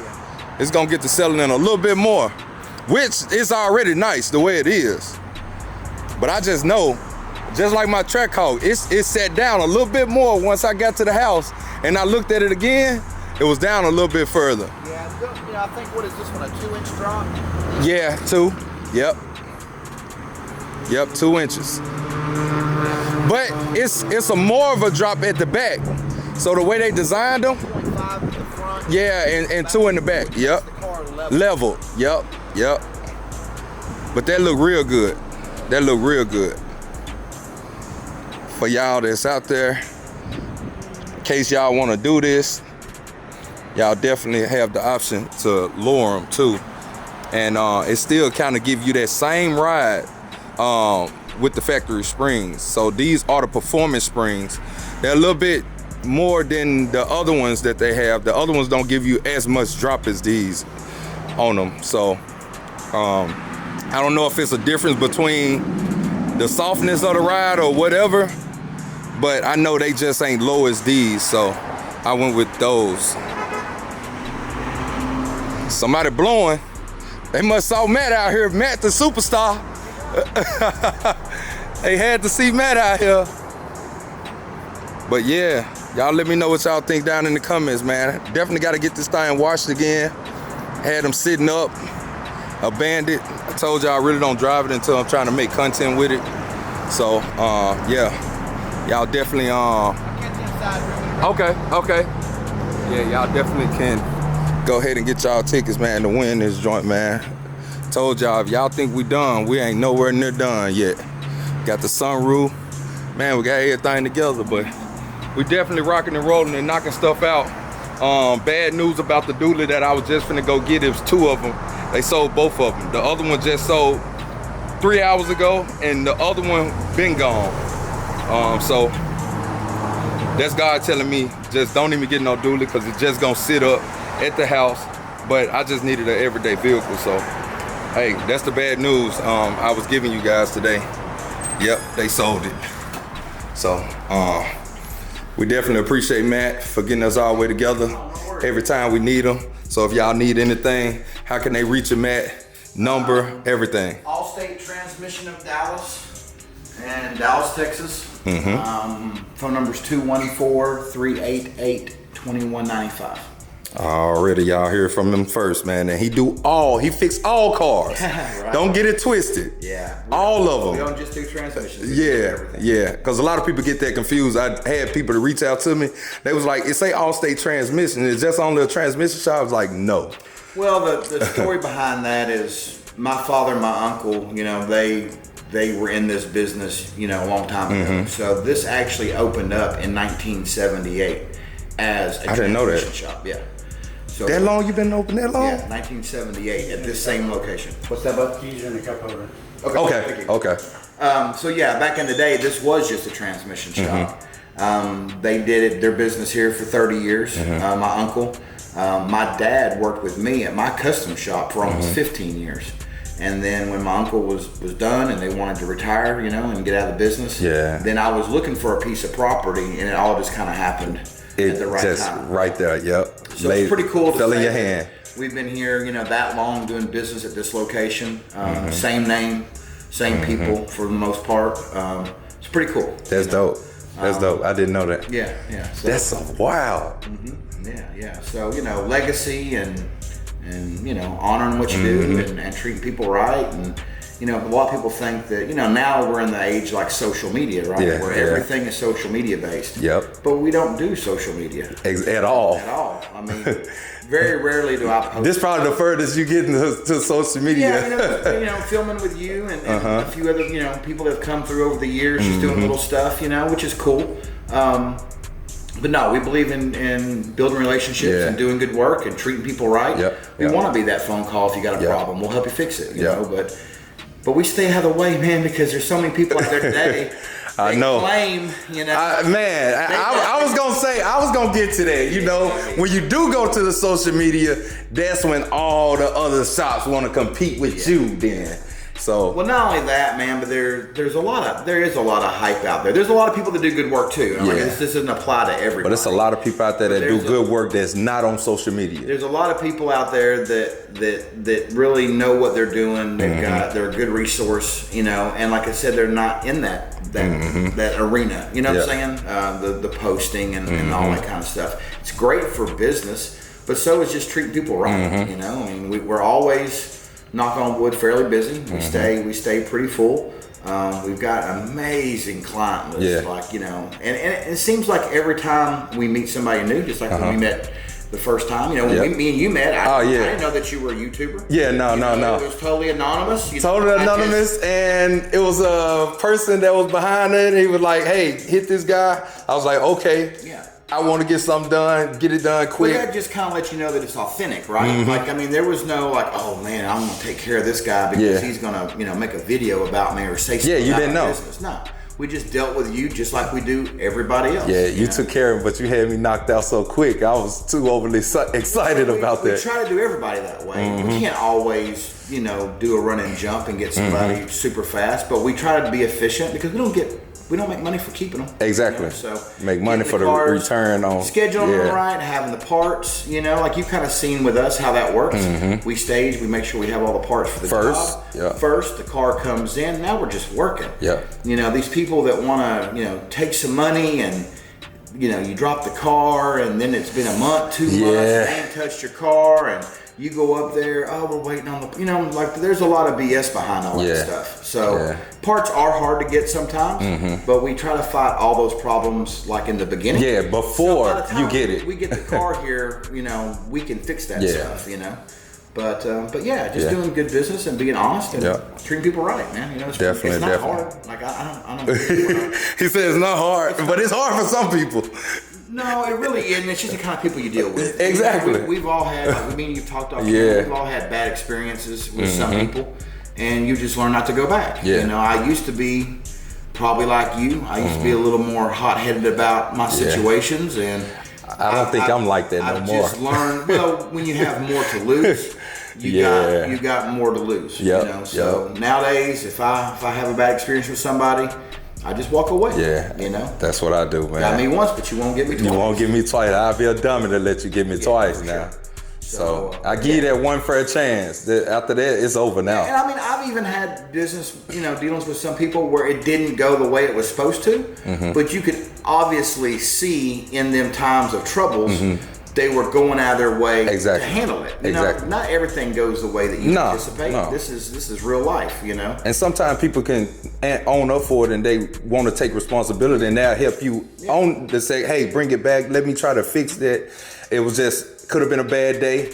it's gonna get to settling in a little bit more, which is already nice the way it is. But I just know, just like my track hawk, it sat down a little bit more once I got to the house and I looked at it again, it was down a little bit further. Yeah, I think, what is this one, a 2-inch drop? Yeah, 2, yep, 2 inches. But it's a more of a drop at the back. So the way they designed them, 0.5 in the front. yeah, and 2 in the back, yep. The car level. Level, yep. But that look real good. For y'all that's out there, in case y'all want to do this, y'all definitely have the option to lower them too. And it still kind of give you that same ride with the factory springs. So these are the performance springs. They're a little bit more than the other ones that they have. The other ones don't give you as much drop as these on them. So I don't know if it's a difference between the softness of the ride or whatever, but I know they just ain't low as these, so I went with those. Somebody blowing. They must saw Matt out here. Matt the superstar. They had to see Matt out here. But yeah, y'all let me know what y'all think down in the comments, man. Definitely got to get this thing washed again. Had them sitting up, abandoned. I told y'all I really don't drive it until I'm trying to make content with it. So yeah, y'all definitely okay. Yeah, y'all definitely can go ahead and get y'all tickets, man, to win this joint, man. Told y'all, if y'all think we done, we ain't nowhere near done yet. Got the sunroof, man, we got everything together, but we definitely rocking and rolling and knocking stuff out. Bad news about the dually that I was just finna go get. It was 2 of them. They sold both of them. The other one just sold 3 hours ago, and the other one been gone. So that's God telling me, just don't even get no dually, because it's just gonna sit up at the house. But I just needed an everyday vehicle, so hey, that's the bad news I was giving you guys today. Yep, they sold it. So we definitely appreciate Matt for getting us all the way together every time we need him. So if y'all need anything, how can they reach him, Matt? Number, everything. Allstate Transmission of Dallas and Dallas, Texas. Phone number's 214-388-2195. Already y'all hear from him first, man. And he fix all cars. Right. Don't get it twisted. Yeah. All of them. We don't just do transmissions. We do everything. Yeah. Because a lot of people get that confused. I had people to reach out to me. They was like, it say Allstate Transmission. It's just only a transmission shop. I was like, no. Well, the story behind that is my father and my uncle, you know, they were in this business, you know, a long time ago. So this actually opened up in 1978 as a I didn't know that. transmission shop. Yeah. So That long you been open that long? Yeah, 1978 at this same location. What's that, bud? Keys are in the cup holder. Okay. thank you. Okay. So yeah, back in the day, this was just a transmission shop. They did their business here for 30 years. My uncle, my dad worked with me at my custom shop for almost 15 years. And then when my uncle was done and they wanted to retire, you know, and get out of the business, then I was looking for a piece of property, and it all just kind of happened at the right just time. right there, yep. So it's pretty cool to Fell in say your that hand. We've been here, you know, that long doing business at this location. Same name, same people for the most part. It's pretty cool. That's dope. That's dope. I didn't know that. Yeah, yeah. So, That's wild. yeah. So, you know, legacy and you know, honoring what you do and treating people right. And, you know, a lot of people think that, you know, now we're in the age like social media, right? Yeah, Where yeah. everything is social media based. Yep. But we don't do social media At all. at all. I mean, very rarely do I post. This probably the furthest you get to social media. Yeah, you know, filming with you and a few other, you know, people that have come through over the years, just doing little stuff, you know, which is cool. But no, we believe in building relationships and doing good work and treating people right. We want to be that phone call if you got a problem. We'll help you fix it, you know, but we stay out of the way, man, because there's so many people out there today. I know. Claim, you know. I was gonna say, I was gonna get to that. You know, when you do go to the social media, that's when all the other shops want to compete with you. Then, so well, not only that, man, but there is a lot of hype out there. There's a lot of people that do good work too. And like, this doesn't apply to everybody. But there's a lot of people out there that do good work that's not on social media. There's a lot of people out there that really know what they're doing. They're a good resource, you know. And like I said, they're not in that arena. You know what I'm saying? The posting and all that kind of stuff. It's great for business, but so is just treating people right. You know, I mean, we're always, knock on wood, fairly busy. We stay pretty full. We've got an amazing client list, like, you know, and it seems like every time we meet somebody new, just like when we met the first time, you know, when me and you met, I didn't know that you were a YouTuber. Yeah, no. It was totally anonymous. And it was a person that was behind it. He was like, hey, hit this guy. I was like, okay. Yeah. I want to get something done, get it done quick. Well, that just kind of let you know that it's authentic, right? Like, I mean, there was no like, oh man, I'm going to take care of this guy because he's going to, you know, make a video about me or say something you about didn't my know. business. No, we just dealt with you just like we do everybody else. Yeah, you took care of it, but you had me knocked out so quick. I was too overly excited about that. We try to do everybody that way. We can't always, you know, do a run and jump and get somebody super fast, but we try to be efficient because we don't make money for keeping them. Exactly. You know, so make money for the return on. Scheduling them right, having the parts, you know, like you've kind of seen with us how that works. We stage, we make sure we have all the parts for the job. First, the car comes in, now we're just working. You know, these people that want to, you know, take some money and, you know, you drop the car and then it's been a month, 2 months, they ain't touched your car and you go up there, oh, we're waiting on the, you know, like there's a lot of BS behind all that stuff. So parts are hard to get sometimes, but we try to fight all those problems like in the beginning. Yeah, before you get it. We get the car here, you know, we can fix that stuff, you know. But yeah, just doing good business and being honest and treating people right, man. You know, it's not hard. Like I don't He said it's not hard, but it's hard for some people. No, it really isn't. It's just the kind of people you deal with. Exactly. We've all had, like, me and you've talked about, we've all had bad experiences with some people, and you just learn not to go back. You know, I used to be probably like you. I used to be a little more hot-headed about my situations, and I don't think I'm like that no more. I just learned, well, when you have more to lose, you got more to lose. You know, so nowadays, if I have a bad experience with somebody, I just walk away. You know? That's what I do, man. Got me once, but you won't get me twice. You won't get me twice. I'll be a dummy to let you get me twice now. So I give you that one fair chance. After that, it's over now. And I mean, I've even had business, you know, dealings with some people where it didn't go the way it was supposed to, but you could obviously see in them times of troubles they were going out of their way Exactly. to handle it. You Exactly. know, not everything goes the way that you No, anticipate. no. This is real life, you know. And sometimes people can own up for it and they want to take responsibility and they'll help you own to say, hey, bring it back. Let me try to fix that. It was just, could have been a bad day.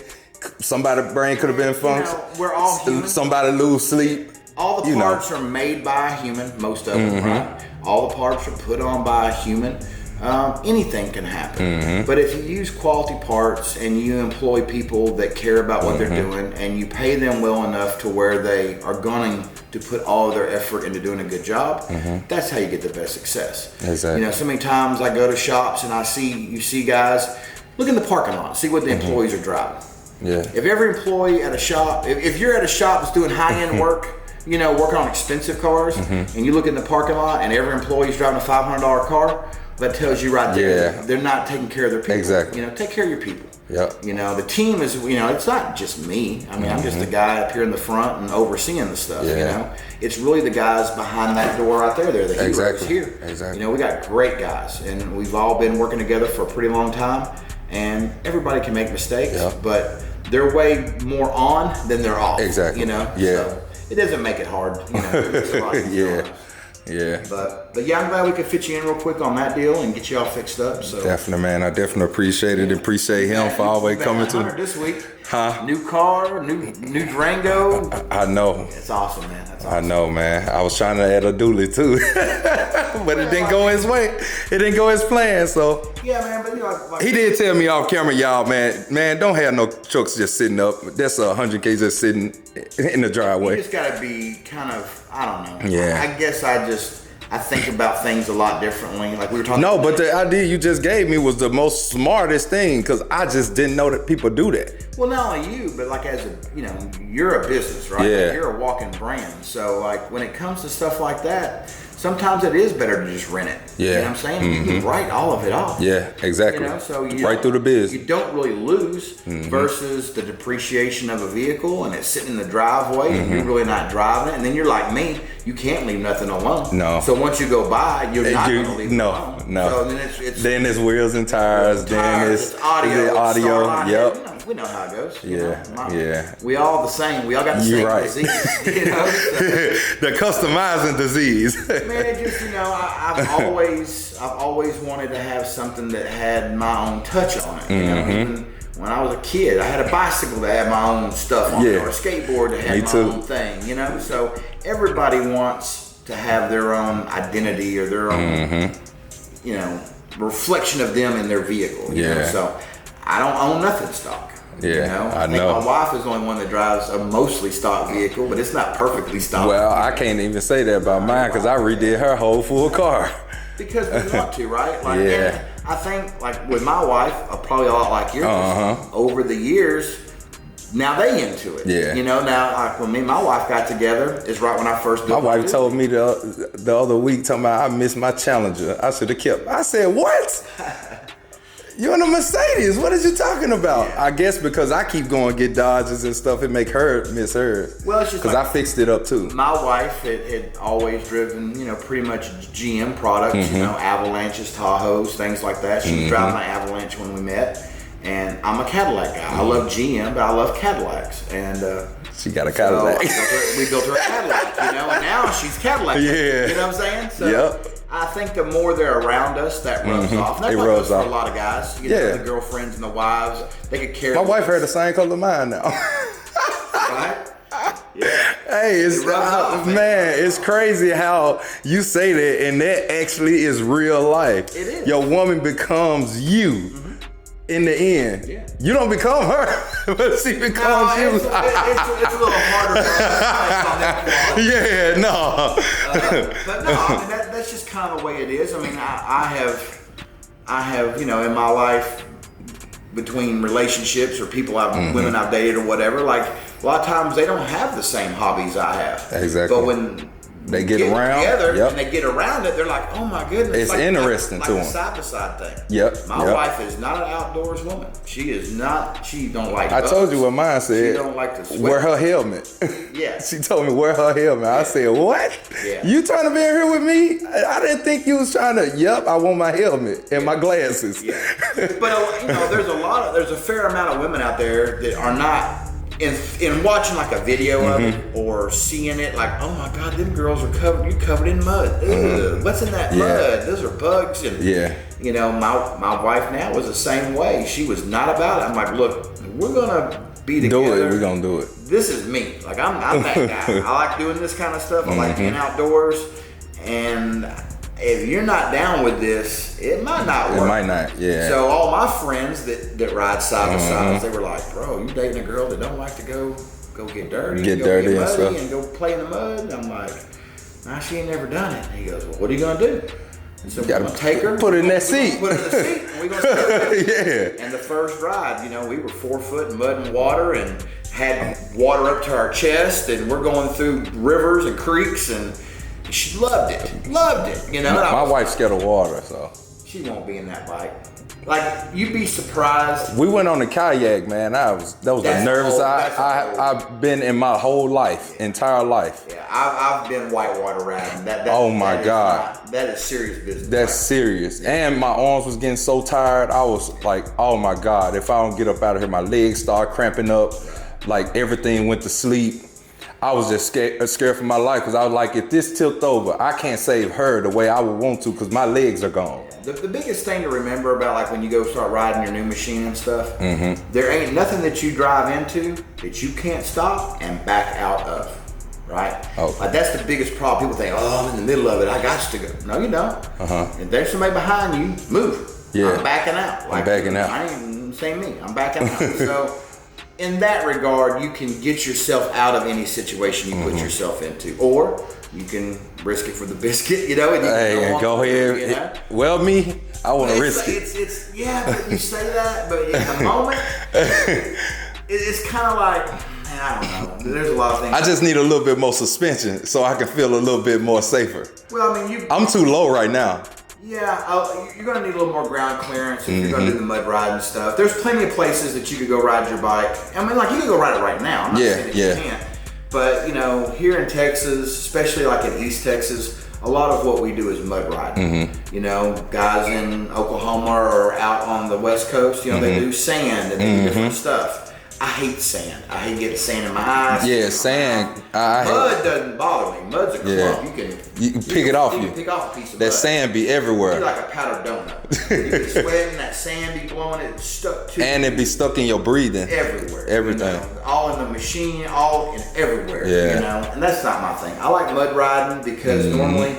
Somebody's brain could have been funked. We're all human. Somebody lose sleep. All the parts are made by a human, most of them, right? All the parts are put on by a human. Anything can happen. But if you use quality parts and you employ people that care about what they're doing and you pay them well enough to where they are going to put all of their effort into doing a good job, that's how you get the best success. Exactly. You know, so many times I go to shops and you see guys, look in the parking lot, see what the employees are driving. Yeah. If every employee at a shop, if you're at a shop that's doing high-end work, you know, working on expensive cars, and you look in the parking lot and every employee's driving a $500 car, that tells you right there, they're not taking care of their people. Exactly. You know, take care of your people. Yep. You know, the team is, you know, it's not just me. I mean, I'm just the guy up here in the front and overseeing the stuff, you know. It's really the guys behind that door right there. They're the heroes here. Exactly. You know, we got great guys, and we've all been working together for a pretty long time, and everybody can make mistakes, but they're way more on than they're off. Exactly. You know? Yeah. So it doesn't make it hard, you know. It's a lot easier. Yeah. But yeah, I'm glad we could fit you in real quick on that deal and get you all fixed up. So Definitely, man. I definitely appreciate it. Appreciate him for always coming to. this week. Huh? New car, new Durango. I know. It's awesome, man. That's awesome. I know, man. I was trying to add a dually too, but it didn't go his way. It didn't go as planned. So Yeah, man. But you know, like, he did tell me off camera, y'all, man, don't have no trucks just sitting up. That's 100K just sitting in the you driveway. just gotta be kind of, I don't know. Yeah. I guess I think about things a lot differently. Like we were talking. No, but the idea you just gave me was the most smartest thing because I just didn't know that people do that. Well, not only you, but like as a, you know, you're a business, right? Yeah. Like you're a walking brand. So like when it comes to stuff like that, sometimes it is better to just rent it. Yeah. You know what I'm saying? You can write all of it off. Yeah, exactly. You know, so right through the biz. You don't really lose versus the depreciation of a vehicle and it's sitting in the driveway and you're really not driving it. And then you're like me, you can't leave nothing alone. No. So once you go by, you're not going to leave it alone. No. So then it's wheels and tires. Then it's audio. audio. Yep. We know how it goes. Yeah. We all the same. We all got the same disease. You know? So, the customizing disease. man, it just, you know, I've always wanted to have something that had my own touch on it. You know, even when I was a kid, I had a bicycle that had my own stuff on it, or a skateboard that had my own thing. You know, so everybody wants to have their own identity or their own, you know, reflection of them in their vehicle. You know? So I don't own nothing stock. Yeah, you know? I think know. my wife is the only one that drives a mostly stock vehicle, but it's not perfectly stock. Well, I can't even say that about mine because I redid her whole full car. Because we want to, right? Like, and I think, like with my wife, probably a lot like yours. Over the years, now they into it. Yeah. You know, now like when me and my wife got together, is right when I first built My wife told me the other week, talking about I missed my Challenger. I should have kept. I said, what? You in a Mercedes? What is you talking about? Yeah. I guess because I keep going get Dodges and stuff, it make her miss hers. Well, it's just because like, I fixed it up too. My wife had always driven, you know, pretty much GM products, you know, Avalanches, Tahoes, things like that. She was driving my Avalanche when we met, and I'm a Cadillac guy. I love GM, but I love Cadillacs, and she got a Cadillac. So we built her a Cadillac, you know, and now she's Cadillac. Yeah. You know what I'm saying? So I think the more they're around us, that rubs off. And that's like rubs for off. a lot of guys. You know, the girlfriends and the wives, they could carry. My wife had the same color of mine now. Right? Yeah. Hey, it's off, man, it's crazy how you say that, and that actually is real life. It is. Your woman becomes you. In the end, you don't become her, but she becomes you. It's a little harder for us on that. But no, I mean that's just kind of the way it is. I mean, I have, you know, in my life, between relationships or people women I've dated or whatever, like a lot of times they don't have the same hobbies I have. Exactly. But They get around together, yep. and they get around it. They're like, oh my goodness, It's like, interesting like to a them. side by side thing. Yep. My wife is not an outdoors woman. She is not. She don't like. I bugs. told you what mine said. She don't like to sweat. Wear her helmet. Yeah. She told me wear her helmet. I said, what? Yeah. You trying to be in here with me? I didn't think you was trying to. Yep, I want my helmet and my glasses. Yeah. But there's a fair amount of women out there that are not. In watching like a video of it or seeing it, like, oh my God, them girls are covered. You're covered in mud. Ugh, what's in that mud? Those are bugs. And you know, my wife now was the same way. She was not about it. I'm like, look, we're gonna be together. Do it. We're gonna do it. This is me. Like I'm that guy. I like doing this kind of stuff. I like being outdoors. And if you're not down with this, it might not work. It might not, yeah. So all my friends that ride side by side, they were like, bro, you dating a girl that don't like to go get dirty, Get go dirty get and muddy stuff. and go play in the mud. And I'm like, nah, she ain't never done it. And he goes, well, what are you gonna do? And so we're gonna take her, put her in that seat. Put her in the seat, and we're gonna stay there. Yeah. And the first ride, you know, we were 4 foot in mud and water and had water up to our chest, and we're going through rivers and creeks, and she loved it, you know. My wife's scared of water, so. She won't be in that bike. Like, you'd be surprised. We went on a kayak, man. That was the nervous I've been in my whole life, entire life. Yeah, I've been whitewater riding. Oh my God. That is serious business. That's serious. And my arms was getting so tired. I was like, oh my God, if I don't get up out of here, my legs start cramping up. Like everything went to sleep. I was just scared for my life because I was like, if this tilt over, I can't save her the way I would want to because my legs are gone. The biggest thing to remember about like when you go start riding your new machine and stuff, there ain't nothing that you drive into that you can't stop and back out of, right? Oh. Like that's the biggest problem. People think, oh, I'm in the middle of it, I got to go. No, you don't. If there's somebody behind you, move. Yeah. I'm backing out. I'm backing out. I ain't saying me, I'm backing out. So in that regard, you can get yourself out of any situation you put yourself into, or you can risk it for the biscuit, you know. And you Hey, go ahead. You know? Well, me, I want to risk it. It's yeah, but you say that, but in the moment, it's kind of like, man, I don't know. There's a lot of things. I just need a little bit more suspension so I can feel a little bit more safer. Well, I mean, I'm too low right now. Yeah, you're gonna need a little more ground clearance if you're gonna do the mud ride and stuff. There's plenty of places that you could go ride your bike. I mean, like you could go ride it right now. I'm not saying that you can't. But you know, here in Texas, especially like in East Texas, a lot of what we do is mud riding. You know, guys in Oklahoma or out on the West Coast, you know, they do sand and they do different stuff. I hate sand. I hate getting sand in my eyes. Yeah, sand. Mud doesn't bother me. Mud's a clump. You can pick it off you. You can pick off a piece of that mud. sand be everywhere. You're like a powdered donut. You be sweating, that sand be blowing, it stuck to And you. it be stuck in your breathing. Everywhere. Everything. You know, all in the machine, all in everywhere. Yeah. You know, and that's not my thing. I like mud riding because normally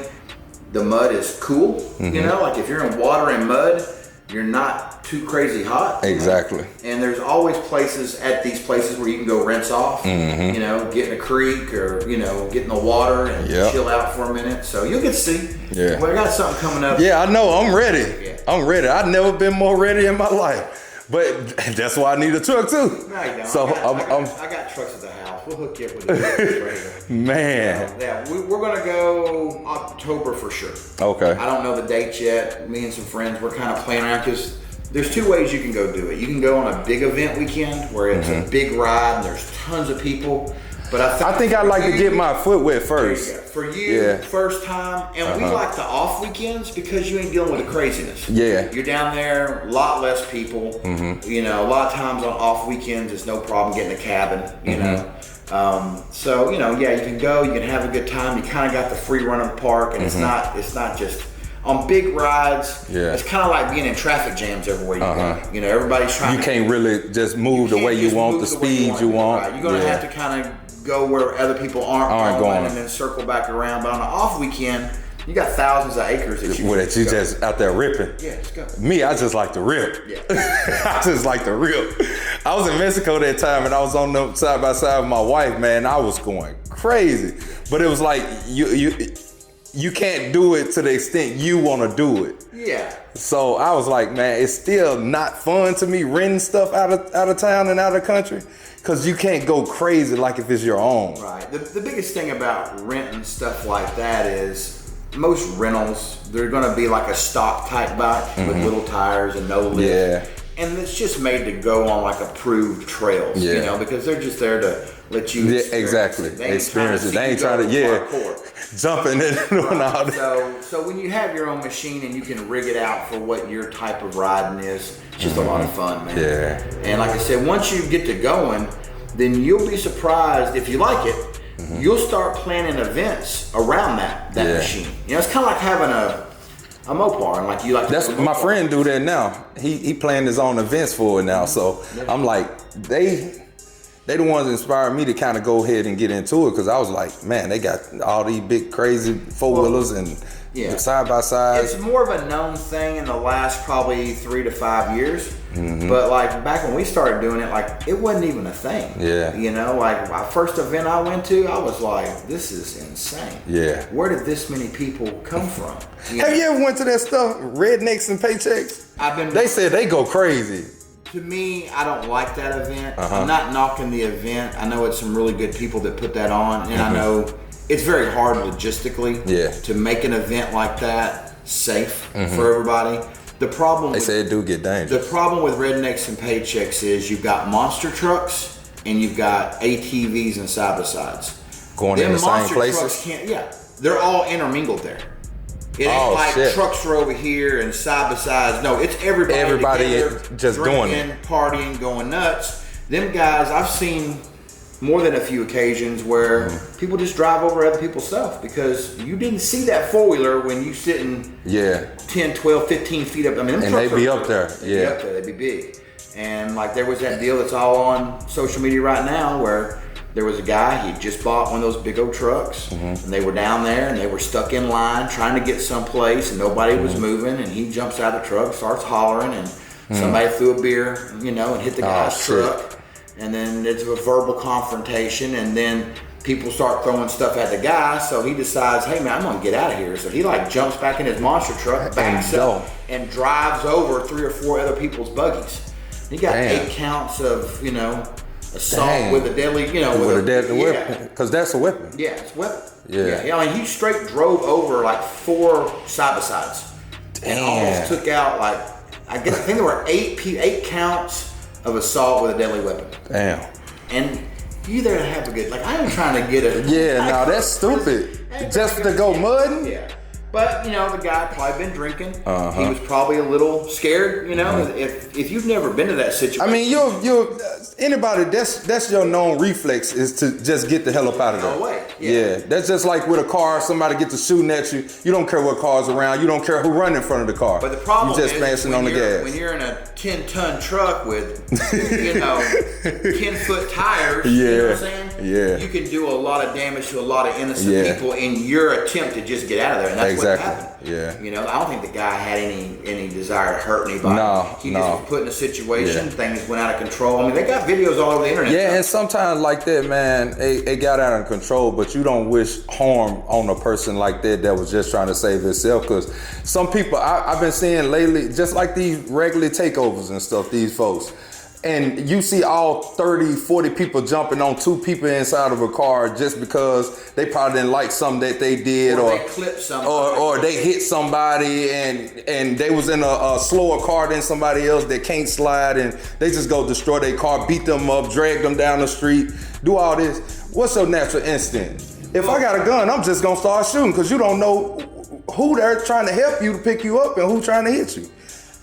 the mud is cool. You know, like if you're in water and mud, you're not too crazy hot. Exactly. And there's always places at these places where you can go rinse off, you know, get in a creek or, you know, get in the water and chill out for a minute. So you'll get to see. Yeah. Well, I got something coming up. Yeah, I know. I'm ready. Yeah. I'm ready. I've never been more ready in my life. But that's why I need a truck too. No, you don't. So I got trucks at the house. We'll hook you up with a trailer. Man. Yeah, we're gonna go October for sure. Okay. I don't know the date yet. Me and some friends, we're kind of playing around because there's two ways you can go do it. You can go on a big event weekend where it's a big ride and there's tons of people. But I think I'd like to get my foot wet first. For you, first time, and we like the off weekends because you ain't dealing with the craziness. Yeah. You're down there, a lot less people. You know, a lot of times on off weekends, it's no problem getting a cabin. You know, so you know, yeah, you can go, you can have a good time. You kind of got the free run of the park, and it's not just. On big rides, it's kind of like being in traffic jams everywhere you go. You know, everybody's trying. You can't really just move the way you want, the speed you want. Right. You're gonna have to kind of go where other people aren't going, and then circle back around. But on an off weekend, you got thousands of acres that you just out there ripping. Yeah, let's go. Me, I just like to rip. Yeah. I just like to rip. I was in Mexico that time, and I was on the side by side with my wife. Man, I was going crazy. But it was like you can't do it to the extent you want to do it. Yeah. So I was like, man, it's still not fun to me renting stuff out of town and out of country, because you can't go crazy like if it's your own. Right. The biggest thing about renting stuff like that is most rentals, they're going to be like a stock type bike with little tires and no lift. Yeah. And it's just made to go on like approved trails, you know, because they're just there to let you exactly. Experience it. They ain't trying to, jumping in and doing all that. So when you have your own machine and you can rig it out for what your type of riding is, it's just a lot of fun, man. Yeah. And like I said, once you get to going, then you'll be surprised if you like it. You'll start planning events around that machine. You know, it's kind of like having a Mopar, and like you like. That's my friend do that now. He planned his own events for it now. So I'm like, they the ones that inspired me to kind of go ahead and get into it, because I was like, man, they got all these big crazy 4-wheelers and side by side. It's more of a known thing in the last probably 3 to 5 years. But like back when we started doing it, like it wasn't even a thing. Yeah. You know, like my first event I went to, I was like, this is insane. Yeah. Where did this many people come from? Have you ever went to that stuff, Rednecks and Paychecks? They said they go crazy. To me, I don't like that event. I'm not knocking the event. I know it's some really good people that put that on, and I know it's very hard logistically to make an event like that safe for everybody. The problem they say it do get dangerous. The problem with Rednecks and Paychecks is you've got monster trucks and you've got ATVs and side by sides. Going in the same places? They're all intermingled there. It ain't like trucks are over here and side by sides. No, it's everybody together, just doing it, partying, going nuts. Them guys, I've seen more than a few occasions where people just drive over other people's stuff because you didn't see that 4-wheeler when you sitting 10, 12, 15 feet up. I mean, and they'd be up there. They'd be big. And like there was that deal that's all on social media right now where there was a guy, he just bought one of those big old trucks, and they were down there and they were stuck in line trying to get someplace and nobody was moving, and he jumps out of the truck, starts hollering, and somebody threw a beer, you know, and hit the guy's truck. And then it's a verbal confrontation, and then people start throwing stuff at the guy, so he decides, hey man, I'm gonna get out of here. So he like jumps back in his monster truck, backs up, and drives over 3 or 4 other people's buggies. He got 8 counts of, you know, assault with a deadly, you know, with a deadly weapon, because that's a weapon. Yeah, it's a weapon. Yeah. I mean, he straight drove over like 4 side by sides, and almost took out like I think there were 8 counts of assault with a deadly weapon. Damn. And you there to have a good, like I ain't trying to get a. That's stupid. Just to go mudding. Yeah. But you know, the guy probably been drinking. He was probably a little scared. You know, if you've never been to that situation. I mean, you're anybody. That's your known reflex is to just get the hell up out of there. No way. Yeah, that's just like with a car. Somebody gets to shooting at you. You don't care what car's around. You don't care who run in front of the car. But the problem you just is passing on the gas. When you're in a 10-ton truck with 10-foot tires. You know what I'm saying? Yeah. You can do a lot of damage to a lot of innocent people in your attempt to just get out of there, and that's what happened. Yeah. You know, I don't think the guy had any desire to hurt anybody. He just was put in a situation. Things went out of control. I mean, they got videos all over the internet. Yeah, and sometimes like that, man, it got out of control. But you don't wish harm on a person like that was just trying to save himself. Because some people I've been seeing lately, just like these regular takeovers and stuff, these folks. And you see all 30, 40 people jumping on 2 people inside of a car just because they probably didn't like something that they did, or they clipped somebody, or they hit somebody, and they was in a slower car than somebody else that can't slide, and they just go destroy their car, beat them up, drag them down the street, do all this. What's your natural instinct? If I got a gun, I'm just gonna start shooting because you don't know who they're trying to help you to pick you up and who's trying to hit you.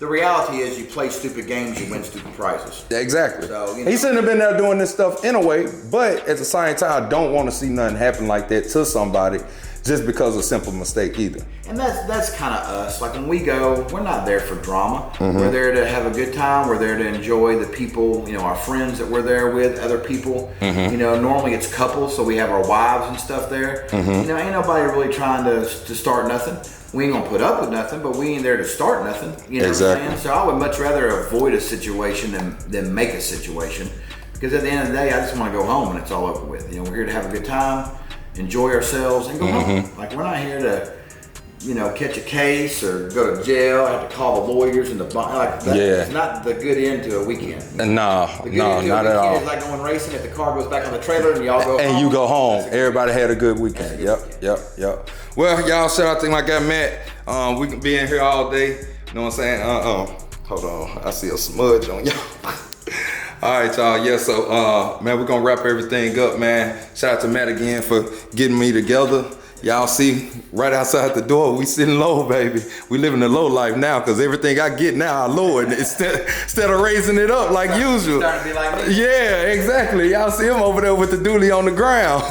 The reality is you play stupid games, you win stupid prizes. Exactly. So, you know. He shouldn't have been there doing this stuff anyway, but at the same time, I don't want to see nothing happen like that to somebody just because of a simple mistake either. And that's kind of us. Like when we go, we're not there for drama. We're there to have a good time. We're there to enjoy the people, you know, our friends that we're there with, other people. You know, normally it's couples, so we have our wives and stuff there. You know, ain't nobody really trying to start nothing. We ain't gonna put up with nothing, but we ain't there to start nothing. You know what I'm saying? So I would much rather avoid a situation than make a situation. Because at the end of the day, I just want to go home and it's all over with. You know, we're here to have a good time. enjoy ourselves, and go home. Like, we're not here to, you know, catch a case or go to jail, have to call the lawyers and the like. That's not the good end to a weekend. No, not at all. It's like going racing. If the car goes back on the trailer and y'all go home. And you go home. Everybody had a good weekend. Yep. Well, y'all, shout out to my guy Matt. We can be in here all day. You know what I'm saying? Hold on. I see a smudge on y'all. All right, y'all. Yeah, so, man, we're going to wrap everything up, man. Shout out to Matt again for getting me together. Y'all see, right outside the door, we sitting low, baby. We living the low life now, because everything I get now, I lower it instead of raising it up like usual. Starting to be like me. Yeah, exactly. Y'all see him over there with the dually on the ground.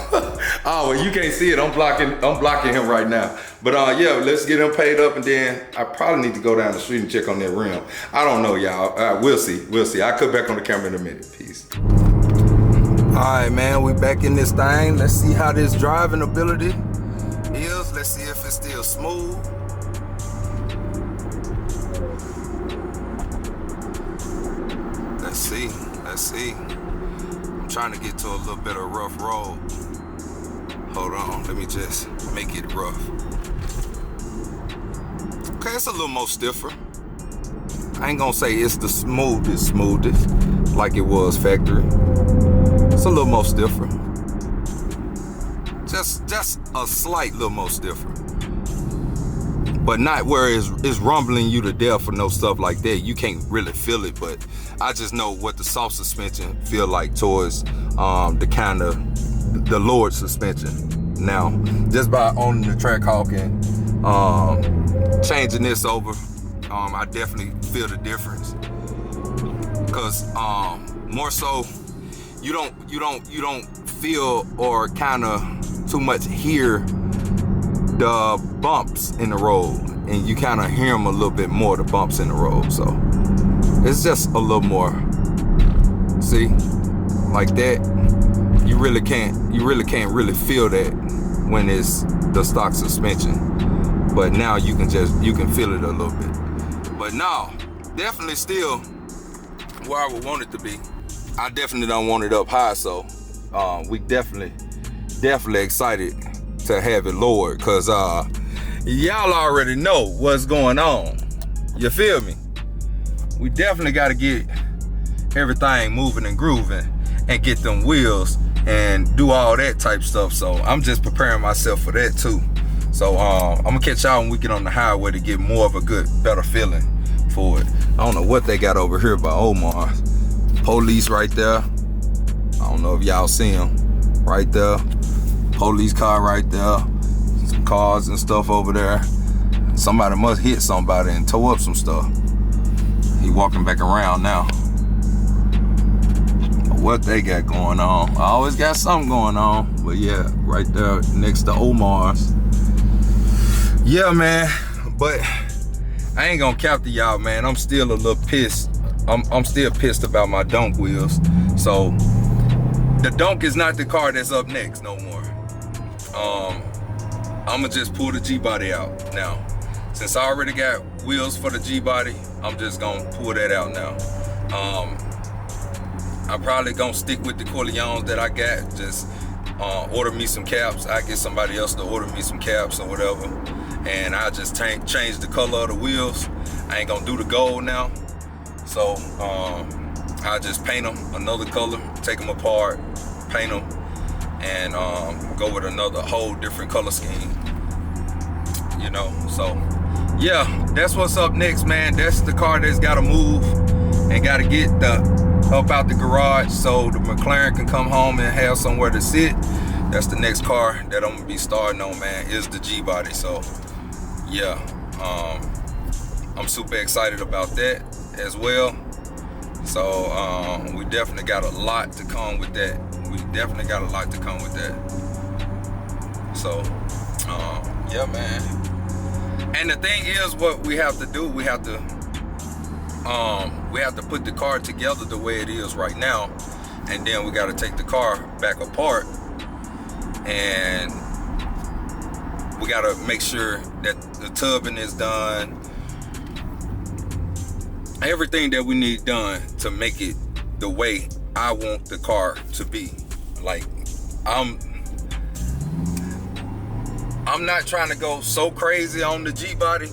Oh, well, you can't see it. I'm blocking him right now. But yeah, let's get him paid up, and then I probably need to go down the street and check on that rim. I don't know, y'all. We'll see. I'll cut back on the camera in a minute. Peace. All right, man, we back in this thing. Let's see how this driving ability is. Let's see if it's still smooth. Let's see. I'm trying to get to a little bit of rough road. Hold on, let me just make it rough. Okay, it's a little more stiffer. I ain't gonna say it's the smoothest like it was factory. It's a little more stiffer. Just a slight little more stiffer. But not where it's rumbling you to death or no stuff like that. You can't really feel it, but I just know what the soft suspension feel like towards the lowered suspension. Now, just by owning the Trackhawk and changing this over, I definitely feel the difference. Cause more so, you don't feel or kind of too much hear the bumps in the road, and you kind of hear them a little bit more, the bumps in the road. So it's just a little more, see, like that. You really can't really feel that when it's the stock suspension, but now you can feel it a little bit. But no, definitely still where I would want it to be. I definitely don't want it up high, so we definitely excited to have it lowered, cause y'all already know what's going on. You feel me? We definitely got to get everything moving and grooving and get them wheels and do all that type stuff. So I'm just preparing myself for that too. So I'm gonna catch y'all when we get on the highway to get more of a better feeling for it. I don't know what they got over here by Omar. Police right there. I don't know if y'all see him right there. Police car right there. Some cars and stuff over there. Somebody must hit somebody and tow up some stuff. He walking back around now. What they got going on? I always got something going on. But yeah, right there next to Omar's. Yeah, man. But I ain't gonna cap to y'all, man. I'm still a little pissed. I'm still pissed about my dunk wheels. So the dunk is not the car that's up next no more. I'ma just pull the G-body out now. Since I already got wheels for the G-body, I'm just gonna pull that out now. I'm probably gonna stick with the Corleones that I got. Just order me some caps. I get somebody else to order me some caps or whatever. And I just change the color of the wheels. I ain't gonna do the gold now. So I just paint them another color, take them apart, paint them, and go with another whole different color scheme. You know, so yeah, that's what's up next, man. That's the car that's gotta move and gotta get up out the garage so the McLaren can come home and have somewhere to sit. That's the next car that I'm gonna be starting on, man, is the G-body. So yeah, I'm super excited about that as well. So we definitely got a lot to come with that. So yeah, man. And the thing is, what we have to do, we have to put the car together the way it is right now, and then we got to take the car back apart, and we got to make sure that the tubbing is done, everything that we need done to make it the way I want the car to be. Like, I'm not trying to go so crazy on the G-body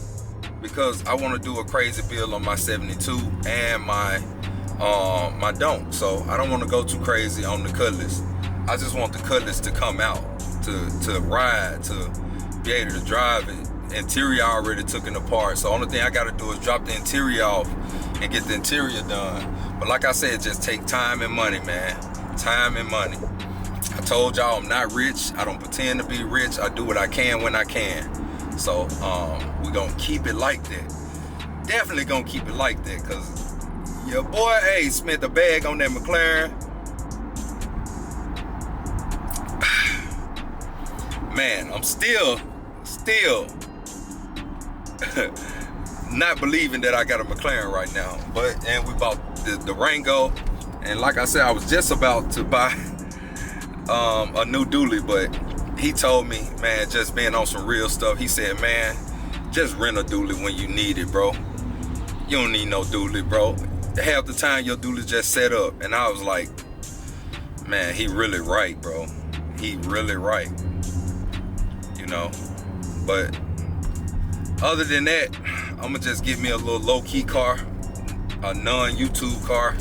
because I want to do a crazy build on my 72 and my Don't. So I don't want to go too crazy on the Cutlass. I just want the Cutlass to come out, to ride, to be able to drive it. Interior I already took it apart, so only thing I got to do is drop the interior off and get the interior done. But like I said, just take time and money, man. Time and money. I told y'all I'm not rich. I don't pretend to be rich. I do what I can when I can. So we gonna keep it like that. Definitely gonna keep it like that, cause your boy spent a bag on that McLaren. Man, I'm still not believing that I got a McLaren right now. And we bought the Durango, and like I said, I was just about to buy a new dually, but he told me, man, just being on some real stuff, he said, man, just rent a dually when you need it, bro. You don't need no dually, bro. Half the time your dually just set up. And I was like, man, he really right, bro. He really right. You know, but other than that, I'm gonna just get me a little low-key car, a non-YouTube car,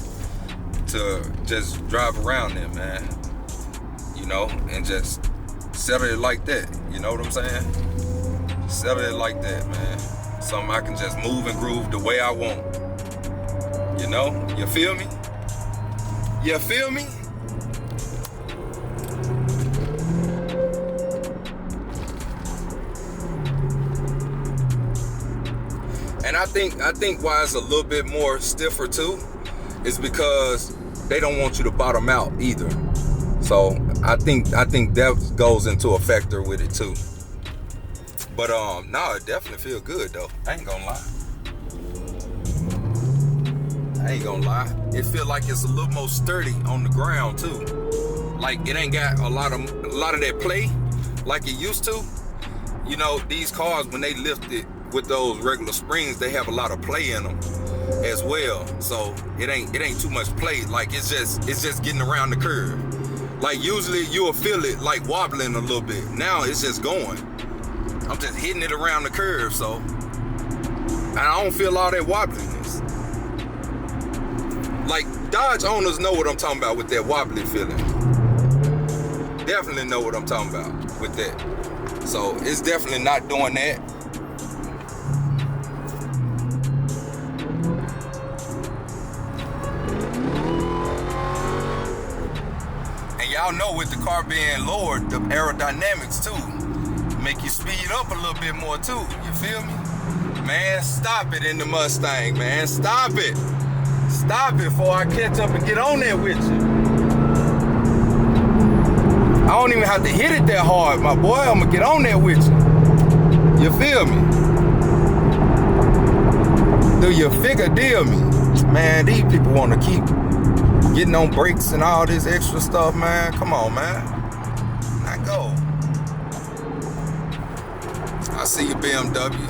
to just drive around in, man. You know, and just settle it like that. You know what I'm saying? Settle it like that, man. Something I can just move and groove the way I want. You know? You feel me? You feel me? And I think why it's a little bit more stiffer too is because they don't want you to bottom out either. So I think that goes into a factor with it too. But no, it definitely feel good though. I ain't gonna lie. It feel like it's a little more sturdy on the ground too. Like it ain't got a lot of that play like it used to. You know, these cars when they lift it with those regular springs, they have a lot of play in them as well. So it ain't too much play. Like it's just getting around the curve. Like usually you'll feel it like wobbling a little bit. Now it's just going. I'm just hitting it around the curve, so and I don't feel all that wobbliness. Like Dodge owners know what I'm talking about with that wobbly feeling. Definitely know what I'm talking about with that. So it's definitely not doing that. Y'all know with the car being lowered, the aerodynamics too make you speed up a little bit more too. You feel me? Man, stop it in the Mustang, man. Stop it. Stop it before I catch up and get on there with you. I don't even have to hit it that hard, my boy. I'm gonna get on there with you. You feel me? Do you figure deal me? Man, these people wanna keep getting on brakes and all this extra stuff, man. Come on, man. Now go. I see your BMW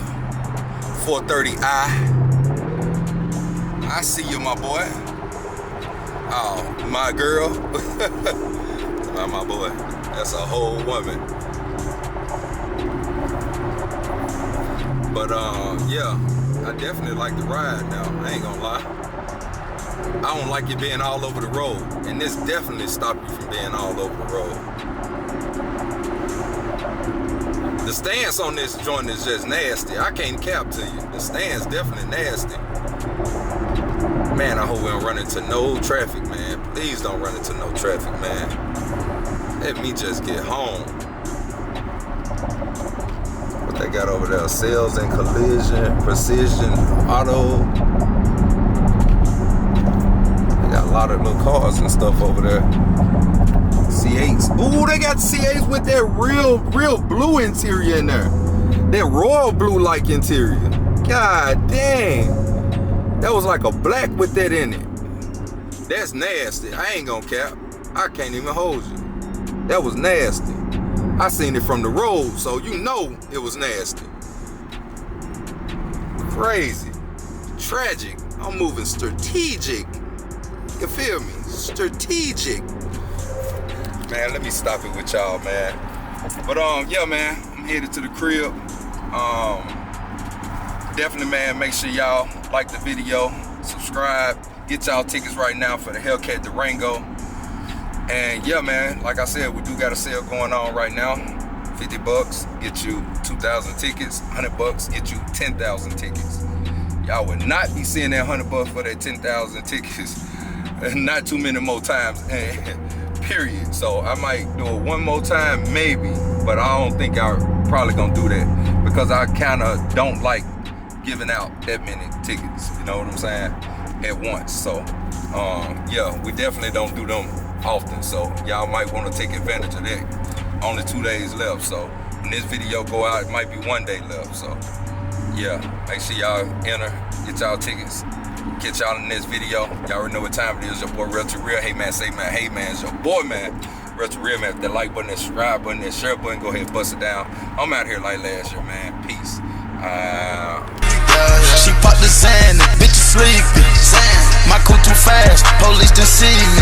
430i. I see you, my boy. Oh, my girl. Not my boy. That's a whole woman. But yeah, I definitely like the ride now. I ain't gonna lie. I don't like it being all over the road, and this definitely stopped you from being all over the road. The stance on this joint is just nasty. I can't cap to you. The stance definitely nasty. Man, I hope we don't run into no traffic, man. Please don't run into no traffic, man. Let me just get home. What they got over there? Sales and collision, precision, auto. Got a lot of little cars and stuff over there. C8s. Ooh, they got C8s with that real blue interior in there. That royal blue-like interior. God dang. That was like a black with that in it. That's nasty. I ain't gonna cap. I can't even hold you. That was nasty. I seen it from the road, so you know it was nasty. Crazy. Tragic. I'm moving strategic. You feel me? Strategic. Man, let me stop it with y'all, man. But yeah, man, I'm headed to the crib. Definitely, man, make sure y'all like the video, subscribe, get y'all tickets right now for the Hellcat Durango. And yeah, man, like I said, we do got a sale going on right now. 50 bucks get you 2,000 tickets. 100 bucks get you 10,000 tickets. Y'all would not be seeing that 100 bucks for that 10,000 tickets. Not too many more times, period. So I might do it one more time, maybe, but I don't think I'm probably gonna do that because I kind of don't like giving out that many tickets. You know what I'm saying? At once. So yeah, we definitely don't do them often. So y'all might want to take advantage of that. Only 2 days left. So when this video go out, it might be 1 day left. So yeah, make sure y'all enter, get y'all tickets. Catch y'all in this video. Y'all already know what time it is. Your boy RellToReal. Hey man, say man, hey man, it's your boy man. RellToReal, man. If that like button, that subscribe button, that share button, go ahead and bust it down. I'm out here like last year, man. Peace. She popped the sand, bitch sleeping. My cool too fast, police done see me.